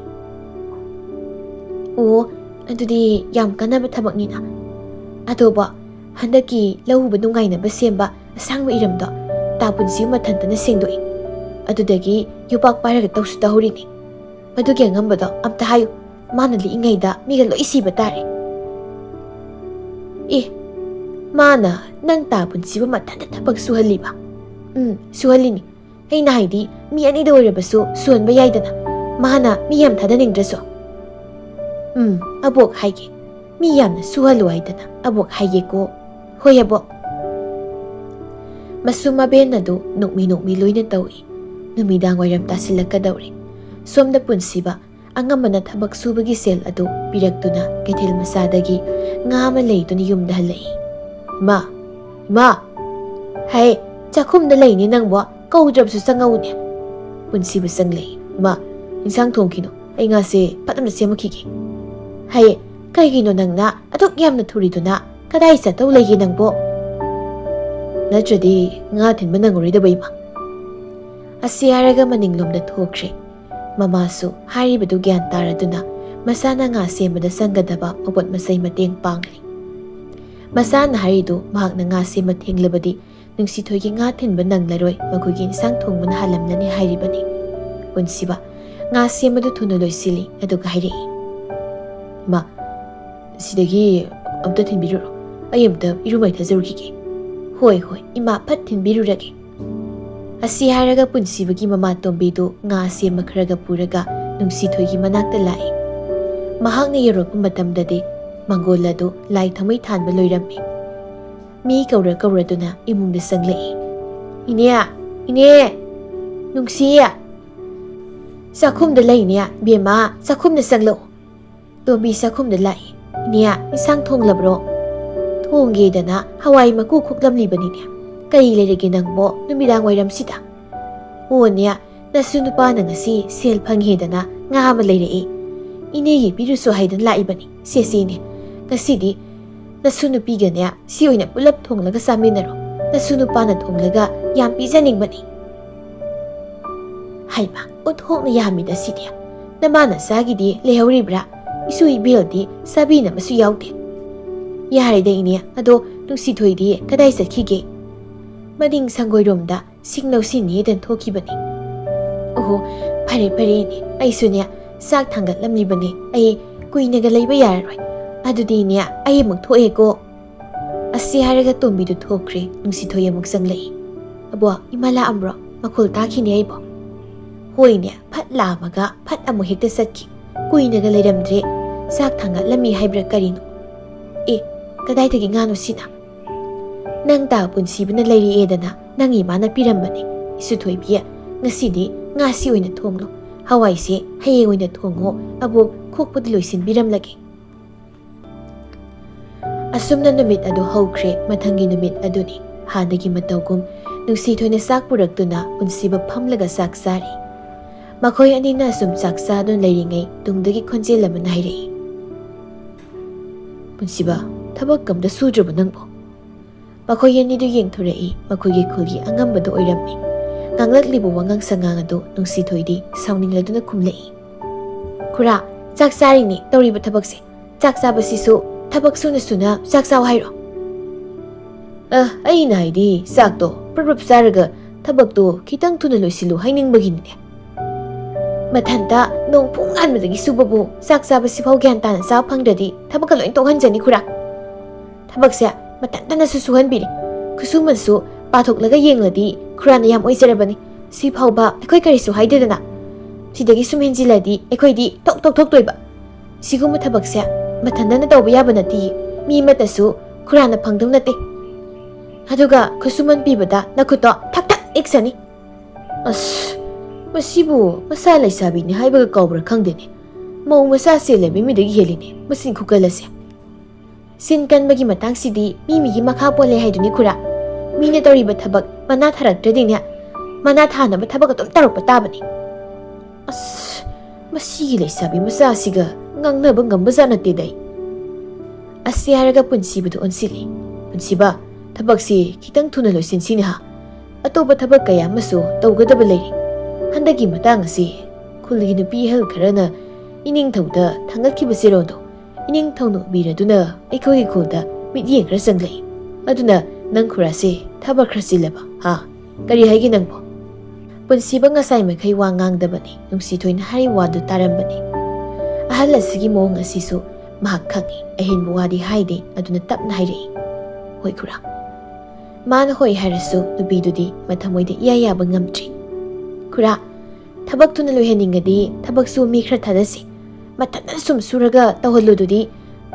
ꯑꯣ ꯑꯗꯨꯗꯤ ꯌꯥꯝ ꯀꯥꯟꯅꯕ ꯊꯕꯛꯅꯤꯅ ꯑꯗꯨꯕꯨ ꯍꯟꯗꯛꯀꯤ ꯂꯧꯎꯕ ꯅꯨꯡꯉꯥꯏꯅꯕ ꯁꯦꯝꯕ ꯑꯁꯥꯡꯕ ꯏꯔꯝꯗꯣ ꯇꯥ ꯄꯨꯟꯁꯤ ꯃꯊꯟꯇꯅ ꯁꯦꯡꯗꯣꯛꯏ ꯑꯗꯨꯗꯒꯤ ꯌꯨꯄꯥꯛ ꯄꯥꯏꯔꯒ ꯇꯧꯁꯨ ꯇꯧꯍꯧꯔꯤꯅꯤ ꯃꯗꯨꯒꯤ ꯑꯉꯝꯕꯗꯣ ꯑꯝꯇ ꯍꯥꯏꯌꯨ ꯃꯥꯅ ꯂꯤꯛꯏꯉꯩꯗ ꯃꯤꯒ ꯂꯣꯏ ꯁꯤꯕ ꯇꯥꯔꯦ ꯃꯥꯅ ꯅꯪ ꯇꯥ ꯄꯨꯟꯁꯤꯕ ꯃꯊꯟꯇ ꯊꯕꯛ ꯁꯨꯍꯜꯂꯤꯕ ꯁꯨꯍꯜꯂꯤꯅꯤ ꯑꯩꯅ ꯍꯥꯏꯗꯤ ꯃꯤ ꯑꯅꯤꯗ ꯑꯣꯏꯔꯕꯁꯨ ꯁꯨꯍꯟꯕ ꯌꯥꯏꯗꯅ ꯃꯥꯅ ꯃꯤ ꯌꯥꯝ ꯊꯥꯗꯅꯤꯡꯗ꯭ꯔꯁꯨ ꯑꯕꯣꯛ ꯍꯥꯏꯒꯦ ꯃꯤ ꯌꯥꯝꯅ ꯁꯨꯍꯜꯂꯨ ꯍꯥꯏꯗꯅ ꯑꯕꯣꯛ ꯍꯥꯏꯒꯦꯀꯣ ꯍꯣꯏ ꯑꯕꯣꯛ ꯃꯁꯨ ꯃꯕꯦꯟ ꯑꯗꯨ ꯅꯣꯛꯃꯤ ꯂꯣꯏꯅ ꯇꯧꯏ ꯅꯨꯃꯤꯗꯥꯡ ꯋꯥꯏꯔꯝ ꯇꯥꯁꯤꯜꯂꯛꯀꯗꯧꯔꯦ ꯁꯣꯝꯗ ꯄꯨꯟꯁꯤꯕ ꯑꯉꯝꯕꯅ ꯊꯕꯛ ꯁꯨꯕꯒꯤ ꯁꯦꯜ ꯑꯗꯨ ꯄꯤꯔꯛꯇꯨꯅ ꯀꯩꯊꯦꯜ ꯃꯆꯥꯗꯒꯤ ꯉꯥ ꯑꯃ ꯂꯩꯗꯨꯅ ꯌꯨꯝꯗ ꯍꯜꯂꯛꯏ ꯏꯃꯥ ꯍꯥꯏ ꯆꯥꯛꯈꯨꯝꯗ ꯂꯩꯅꯤ ꯅꯪꯕꯣ ꯀꯧꯗ꯭ꯔꯕꯁꯨ ꯆꯪꯉꯧꯅꯦ ꯄꯨꯟꯁꯤꯕ ꯆꯪꯂꯛꯏ ꯏꯃꯥ ꯏꯟꯁꯥꯡ ꯊꯣꯡꯈꯤꯅꯣ ꯑꯩ ꯉꯥꯁꯦ ꯐꯠꯅ ꯁꯦꯝꯃꯛꯈꯤꯒꯦ ꯍꯥꯏꯌꯦ ꯀꯩꯒꯤꯅꯣ ꯅꯪꯅ ꯑꯗꯨꯛ ꯌꯥꯝꯅ ꯊꯨꯔꯤꯗꯨꯅ ꯀꯗꯥꯏ ꯆꯠꯇꯧ ꯂꯩꯒꯦ ꯅꯪꯕꯣ ꯅꯠꯇ꯭ꯔꯗꯤ ꯉꯥ ꯊꯤꯟꯕ ꯅꯪꯉꯔꯣꯏꯗꯕ ꯏꯃꯥ ꯑꯁꯤ ꯍꯥꯏꯔꯒ ꯃꯅꯤꯡꯂꯣꯝꯗ ꯊꯣꯛꯈ꯭ꯔꯦ ꯃꯃꯥꯁꯨ ꯍꯥꯏꯔꯤꯕꯗꯨ ꯒ꯭ꯌꯥꯟ ꯇꯥꯔꯗꯨꯅ ꯃꯁꯥꯅ ꯉꯥ ꯁꯦꯝꯕꯗ ꯆꯪꯒꯗꯕ ꯃꯄꯣꯠ ꯃꯆꯩ ꯃꯇꯦꯡ ꯄꯥꯡꯂꯤ ꯃꯁꯥꯅ ꯍꯥꯏꯔꯤꯗꯨ ꯃꯍꯥꯛꯅ ꯉꯥ ꯁꯦꯝꯕ ꯊꯦꯡꯂꯕꯗꯤ ꯅꯨꯡꯁꯤꯊꯣꯏꯒꯤ ꯉꯥ ꯊꯤꯟꯕ ꯅꯪꯂꯔꯣꯏ ꯃꯈꯣꯏꯒꯤ ꯏꯟꯁꯥꯡ ꯊꯣꯡꯕꯅ ꯍꯥꯜꯂꯝꯂꯅꯤ ꯍꯥꯏꯔꯤꯕꯅꯤ ꯄꯨꯟꯁꯤꯕ ꯉꯥ ꯁꯦꯝꯕꯗꯨ ꯊꯨꯅ ꯂꯣꯏꯁꯤꯜꯂꯤ ꯑꯗꯨꯒ ꯍꯥꯏꯔꯛꯏ ꯏꯃꯥ ꯁꯤꯗꯒꯤ ꯑꯝꯇ ꯊꯤꯟꯕꯤꯔꯨꯔꯣ ꯑꯩ ꯑꯝꯇ ꯏꯔꯨ ꯃꯥꯏꯊꯖꯔꯨꯈꯤꯒꯦ ꯍꯣꯏ ꯏꯃꯥ ꯐꯠ ꯊꯤꯟꯕꯤꯔꯨꯔꯒꯦ ꯑꯁꯤ ꯍꯥꯏꯔꯒ ꯄꯨꯟꯁꯤꯕꯒꯤ ꯃꯃꯥ ꯇꯣꯝꯕꯤꯗꯨ ꯉꯥ ꯁꯦꯝꯕ ꯈꯔꯒ ꯄꯨꯔꯒ ꯅꯨꯡꯁꯤꯊꯣꯏꯒꯤ ꯃꯅꯥꯛꯇ ꯂꯥꯛꯏ ꯃꯍꯥꯛꯅ ꯌꯧꯔꯛꯄ ꯃꯇꯝꯗꯗꯤ ꯃꯪꯒꯣꯜ ꯑꯗꯨ ꯂꯥꯏ ꯊꯥꯎꯃꯩ ꯊꯥꯟꯕ ꯂꯣꯏꯔꯝꯃꯤ ꯃꯤ ꯀꯧꯔꯗꯨꯅ ꯏꯃꯨꯡꯗ ꯆꯪꯂꯛꯏ ꯏꯅꯦ ꯅꯨꯡꯁꯤ ꯆꯥꯛꯈꯨꯝꯗ ꯂꯩꯅꯦ ꯕꯦꯝꯃ ꯆꯥꯛꯈꯨꯝꯗ ꯆꯪꯂꯛꯎ ꯇꯣꯝꯕꯤ ꯆꯥꯛꯈꯨꯝꯗ ꯂꯥꯛꯏ ꯏꯅꯦ ꯏꯟꯁꯥꯡ ꯊꯣꯡꯂꯕ꯭ꯔꯣ ꯊꯣꯡꯒꯦꯗꯅ ꯍꯋꯥꯏ ꯃꯀꯨ ꯈꯨꯛꯂꯝꯂꯤꯕꯅꯤꯅꯦ ꯀꯔꯤ ꯂꯩꯔꯒꯦ ꯅꯪꯕꯣ ꯅꯨꯃꯤꯗꯥꯡ ꯋꯥꯏꯔꯝꯁꯤꯗ ꯑꯣꯅꯦ ꯅꯁꯨ ꯅꯨꯄꯥꯅ ꯉꯁꯤ ꯁꯦꯜ ꯐꯪꯉꯦꯗꯅ ꯉꯥ ꯑꯃ ꯂꯩꯔꯛꯏ ꯏꯅꯦꯒꯤ ꯄꯤꯔꯨꯁꯨ ꯍꯥꯏꯗꯅ ꯂꯥꯛꯏꯕꯅꯤ ꯁꯦꯅꯦ ꯉꯁꯤꯗꯤ ꯅꯁꯨ ꯅꯨꯄꯤꯒꯅꯦ ꯁꯤ ꯑꯣꯏꯅ ꯄꯨꯂꯞ ꯊꯣꯡꯂꯒ ꯆꯥꯃꯤꯟꯅꯔꯣ ꯅꯁꯨ ꯅꯨꯄꯥꯅ ꯊꯣꯡꯂꯒ ꯌꯥꯝ ꯄꯤꯖꯅꯤꯡꯕꯅꯤ ꯍꯩꯃꯥ ꯑꯣꯟꯊꯣꯛꯅ ꯌꯥꯝꯃꯤꯗ ꯁꯤꯗꯤ ꯅꯃꯥꯅ ꯆꯥꯒꯤꯗꯤ ꯂꯩꯍꯧꯔꯤꯕ꯭ꯔꯥ ꯏꯁꯨ ꯏꯕꯦꯜꯗꯤ ꯆꯥꯕꯤꯅꯕꯁꯨ ꯌꯥꯎꯗꯦ ꯌꯥꯔꯦꯗ ꯏꯅꯦ ꯑꯗꯣ ꯅꯨꯡꯁꯤꯊꯣꯏꯗꯤ ꯀꯗꯥꯏ ꯆꯠꯈꯤꯒꯦ ꯃꯅꯤꯡ ꯁꯪꯒꯣꯏꯔꯣꯝꯗ ꯁꯤꯡ ꯂꯧꯁꯤꯟꯅꯤꯗꯅ ꯊꯣꯛꯈꯤꯕꯅꯤ ꯑꯣꯍꯣ ꯐꯔꯦ ꯏꯅꯦ ꯑꯩꯁꯨꯅꯦ ꯆꯥꯛ ꯊꯥꯡꯒꯠꯂꯝꯂꯤꯕꯅꯤ ꯑꯩ ꯀꯨꯏꯅꯒ ꯂꯩꯕ ꯌꯥꯔꯔꯣꯏ ꯑꯗꯨꯗꯤ ꯏꯅꯦ ꯑꯩ ꯑꯃꯨꯛ ꯊꯣꯛꯑꯦꯀꯣ ꯑꯁꯤ ꯍꯥꯏꯔꯒ ꯇꯣꯝꯕꯤꯗꯨ ꯊꯣꯛꯈ꯭ꯔꯦ ꯅꯨꯡꯁꯤꯊꯣꯏ ꯑꯃꯨꯛ ꯆꯪꯂꯛꯏ ꯑꯕꯣ ꯏꯃꯥ ꯂꯥꯛꯑꯝꯕ꯭ꯔꯣ ꯃꯈꯣꯜ ꯇꯥꯈꯤꯅꯦ ꯑꯩꯕꯣ ꯍꯣꯏꯅꯦ ꯐꯠ ꯂꯥꯛꯑꯝꯃꯒ ꯐꯠ ꯑꯃꯨꯛ ꯍꯦꯛꯇ ꯆꯠꯈꯤ ꯀꯨꯏꯅꯒ ꯂꯩꯔꯝꯗ꯭ꯔꯦ ꯆꯥꯛ ꯊꯥꯡꯒꯠꯂꯝꯃꯤ ꯍꯥꯏꯕ꯭ꯔꯥ ꯀꯔꯤꯅꯣ ꯀꯗꯥꯏꯗꯒꯤ ꯉꯥꯅꯣ ꯁꯤꯅ ꯅꯪ ꯇꯥ ꯄꯨꯟꯁꯤꯕꯅ ꯂꯩꯔꯛꯑꯦꯗꯅ ꯅꯪ ꯏꯃꯥꯅ ꯄꯤꯔꯝꯕꯅꯤ ꯏꯁꯨ ꯊꯣꯏꯕꯤ ꯉꯁꯤꯗꯤ ꯉꯥꯁꯤ ꯑꯣꯏꯅ ꯊꯣꯡꯂꯣ ꯍꯋꯥꯏꯁꯦ ꯍꯌꯦꯡ ꯑꯣꯏꯅ ꯊꯣꯡꯉꯣ ꯑꯕꯣꯛ ꯈꯣꯛꯄꯗꯤ ꯂꯣꯏꯁꯤꯟꯕꯤꯔꯝꯂꯒꯦ ꯑꯁꯨꯝꯅ ꯅꯨꯃꯤꯠ ꯑꯗꯨ ꯍꯧꯈ꯭ꯔꯦ ꯃꯊꯪꯒꯤ ꯅꯨꯃꯤꯠ ꯑꯗꯨꯅꯤ ꯍꯥꯟꯅꯒꯤ ꯃꯇꯧꯒꯨꯝ ꯅꯨꯡꯁꯤꯊꯣꯏꯅ ꯆꯥꯛ ꯄꯨꯔꯛꯇꯨꯅ ꯄꯨꯟꯁꯤꯕ ꯐꯝꯂꯒ ꯆꯥꯛ ꯆꯥꯔꯤ ꯃꯈꯣꯏ ꯑꯅꯤꯅ ꯑꯁꯨꯝ ꯆꯥꯛ ꯆꯥꯗꯨꯅ ꯂꯩꯔꯤꯉꯩ ꯇꯨꯡꯗꯒꯤ ꯈꯣꯟꯖꯦꯜ ꯑꯃꯅ ꯍꯥꯏꯔꯛꯏ ꯄꯨꯟꯁꯤꯕ ꯊꯕꯛ ꯑꯝꯇ ꯁꯨꯗ꯭ꯔꯕ ꯅꯪꯕꯣ ꯃꯈꯣꯏ ꯑꯅꯤꯗꯨ ꯌꯦꯡꯊꯣꯔꯛꯏ ꯃꯈꯣꯏꯒꯤ ꯈꯨꯜꯒꯤ ꯑꯉꯝꯕꯗꯨ ꯑꯣꯏꯔꯝꯃꯤ ꯉꯥꯡꯂꯛꯂꯤꯕ ꯋꯥꯉꯥꯡ ꯁꯉꯥꯡ ꯑꯗꯨ ꯅꯨꯡꯁꯤꯊꯣꯏꯗꯤ ꯁꯥꯎꯅꯤꯡꯂꯗꯨꯅ ꯈꯨꯝꯂꯛꯏ ꯈꯨꯔꯥ ꯆꯥꯛ ꯆꯥꯔꯤꯅꯤ ꯇꯧꯔꯤꯕ ꯊꯕꯛꯁꯦ ꯆꯥꯛ ꯆꯥꯕꯁꯤꯁꯨ ꯊꯕꯛ ꯁꯨꯅ ꯆꯥꯛ ꯆꯥꯎ ꯍꯥꯏꯔꯣ ꯑꯩꯅ ꯍꯥꯏꯗꯤ ꯆꯥꯛꯇꯣ ꯄ꯭ꯔꯞ ꯆꯥꯔꯒ ꯊꯕꯛꯇꯣ ꯈꯤꯇꯪ ꯊꯨꯅ ꯂꯣꯏꯁꯤꯜꯂꯨ ꯍꯥꯏꯅꯤꯡꯕꯒꯤꯅꯤꯅꯦ ꯃꯊꯟꯇ ꯅꯣꯡ ꯄꯨꯡ ꯉꯥꯟꯕꯗꯒꯤ ꯁꯨꯕꯕꯨ ꯆꯥꯛ ꯆꯥꯕꯁꯤꯐꯥꯎ ꯒ꯭ꯌꯥꯟ ꯇꯥꯅ ꯆꯥꯕ ꯐꯪꯗ꯭ꯔꯗꯤ ꯊꯕꯛꯀ ꯂꯣꯏ ꯇꯣꯛꯍꯟꯖꯅꯤ ꯈꯨꯔꯥ ꯊꯕꯛꯁꯦ ꯃꯊꯟꯇꯅꯁꯨ ꯁꯨꯍꯟꯕꯤꯔꯤ ꯈꯨꯁꯨꯃꯟꯁꯨ ꯄꯥꯊꯣꯛꯂꯒ ꯌꯦꯡꯂꯗꯤ ꯈꯨꯔꯥꯅ ꯌꯥꯝ ꯑꯣꯏꯖꯔꯕꯅꯤ ꯁꯤ ꯐꯥꯎꯕ ꯑꯩꯈꯣꯏ ꯀꯔꯤꯁꯨ ꯍꯥꯏꯗꯦꯗꯅ ꯁꯤꯗꯒꯤ ꯁꯨꯝ ꯍꯦꯟꯖꯤꯜꯂꯗꯤ ꯑꯩꯈꯣꯏꯗꯤ ꯊꯣꯛꯇꯣꯏꯕ ꯁꯤꯒꯨꯝꯕ ꯊꯕꯛꯁꯦ ꯃꯊꯟꯇꯅ ꯇꯧꯕ ꯌꯥꯕ ꯅꯠꯇꯦ ꯃꯤ ꯑꯃꯠꯇꯁꯨ ꯈꯨꯔꯥꯅ ꯐꯪꯗꯧ ꯅꯠꯇꯦ ꯑꯗꯨꯒ ꯈꯨꯁꯨꯃꯟ ꯄꯤꯕꯗ ꯅꯈꯨꯠꯇꯣ ꯊꯛ ꯊꯛ ꯑꯦꯛꯁꯅꯤ ꯑꯁ ꯃꯁꯤꯕꯨ ꯃꯆꯥ ꯂꯩꯁꯥꯕꯤꯅꯤ ꯍꯥꯏꯕꯒ ꯀꯧꯕ꯭ꯔꯥ ꯈꯪꯗꯦꯅꯦ ꯃꯧ ꯃꯆꯥ ꯆꯦꯜꯂꯕꯤ ꯃꯤꯗꯒꯤ ꯍꯦꯜꯂꯤꯅꯦ ꯃꯁꯤꯡ ꯈꯨꯀꯜꯂꯁꯦ ꯁꯤꯟ ꯀꯟꯕꯒꯤ ꯃꯇꯥꯡꯁꯤꯗꯤ ꯃꯤꯒꯤ ꯃꯈꯥ ꯄꯣꯜꯂꯦ ꯍꯥꯏꯗꯨꯅꯤ ꯈꯨꯔꯥ ꯃꯤꯅ ꯇꯧꯔꯤꯕ ꯊꯕꯛ ꯃꯅꯥ ꯊꯥꯔꯛꯇ꯭ꯔꯗꯤꯅꯦ ꯃꯅꯥ ꯊꯥꯅꯕ ꯊꯕꯛ ꯑꯗꯨꯝ ꯇꯧꯔꯛꯄ ꯇꯥꯕꯅꯤ ꯑꯁ ꯃꯁꯤꯒꯤ ꯂꯩꯁꯥꯕꯤ ꯃꯆꯥꯁꯤꯒ ꯉꯥꯡꯅꯕ ꯉꯝꯕꯖꯥꯠ ꯅꯠꯇꯦꯗ ꯑꯩ ꯑꯁꯤ ꯍꯥꯏꯔꯒ ꯄꯨꯟꯁꯤꯕꯗꯨ ꯑꯣꯟꯁꯤꯜꯂꯤ ꯄꯨꯟꯁꯤꯕ ꯊꯕꯛꯁꯤ ꯈꯤꯇꯪ ꯊꯨꯅ ꯂꯣꯏꯁꯤꯟꯁꯤꯅꯦ ꯍꯥ ꯑꯇꯣꯞꯄ ꯊꯕꯛ ꯀꯌꯥ ꯑꯃꯁꯨ ꯇꯧꯒꯗꯕ ꯂꯩꯔꯤ ꯍꯟꯗꯛꯀꯤ ꯃꯇꯥꯡ ꯑꯁꯤ ꯈꯨꯜꯒꯤ ꯅꯨꯄꯤ ꯑꯍꯜ ꯈꯔꯅ ꯏꯅꯤꯡꯊꯧꯗ ꯊꯥꯡꯒꯠꯈꯤꯕ ꯆꯦꯔꯣꯜꯗꯣ ꯏꯅꯤꯡꯊꯧꯅ ꯎꯕꯤꯔꯗꯨꯅ ꯑꯩꯈꯣꯏꯒꯤ ꯈꯨꯜꯗ ꯃꯤꯠꯌꯦꯡ ꯈꯔ ꯆꯪꯂꯛꯏ ꯑꯗꯨꯅ ꯅꯪ ꯈꯨꯔꯥꯁꯦ ꯊꯕꯛ ꯈꯔ ꯆꯤꯜꯂꯕ ꯍꯥ ꯀꯔꯤ ꯍꯥꯏꯒꯦ ꯅꯪꯕꯣ ꯄꯨꯟꯁꯤꯕ ꯉꯁꯥꯏ ꯃꯈꯩ ꯋꯥ ꯉꯥꯡꯗꯕꯅꯤ ꯅꯨꯡꯁꯤꯊꯣꯏꯅ ꯍꯥꯏꯔꯤꯕ ꯋꯥꯗꯨ ꯇꯥꯔꯝꯕꯅꯤ ꯑꯍꯜ ꯑꯁꯤꯒꯤ ꯃꯑꯣꯡ ꯑꯁꯤꯁꯨ ꯃꯍꯥꯛ ꯈꯪꯏ ꯑꯍꯦꯟꯕ ꯋꯥꯗꯤ ꯍꯥꯏꯗꯦ ꯑꯗꯨꯅ ꯇꯞꯅ ꯍꯥꯏꯔꯛꯏ ꯍꯣꯏ ꯈꯨꯔꯥ ꯃꯥꯅ ꯍꯣꯏ ꯍꯥꯏꯔꯁꯨ ꯅꯨꯄꯤꯗꯨꯗꯤ ꯃꯊꯃꯣꯏꯗ ꯏꯌꯥ ꯌꯥꯕ ꯉꯝꯗ꯭ꯔꯤ ꯈꯨꯔꯥ ꯊꯕꯛ ꯊꯨꯅ ꯂꯣꯏꯍꯟꯅꯤꯡꯉꯗꯤ ꯊꯕꯛꯁꯨ ꯃꯤ ꯈꯔ ꯊꯥꯗꯁꯤ ꯃꯊꯟꯇ ꯁꯨꯝ ꯁꯨꯔꯒ ꯇꯧꯍꯜꯂꯨꯗꯨꯗꯤ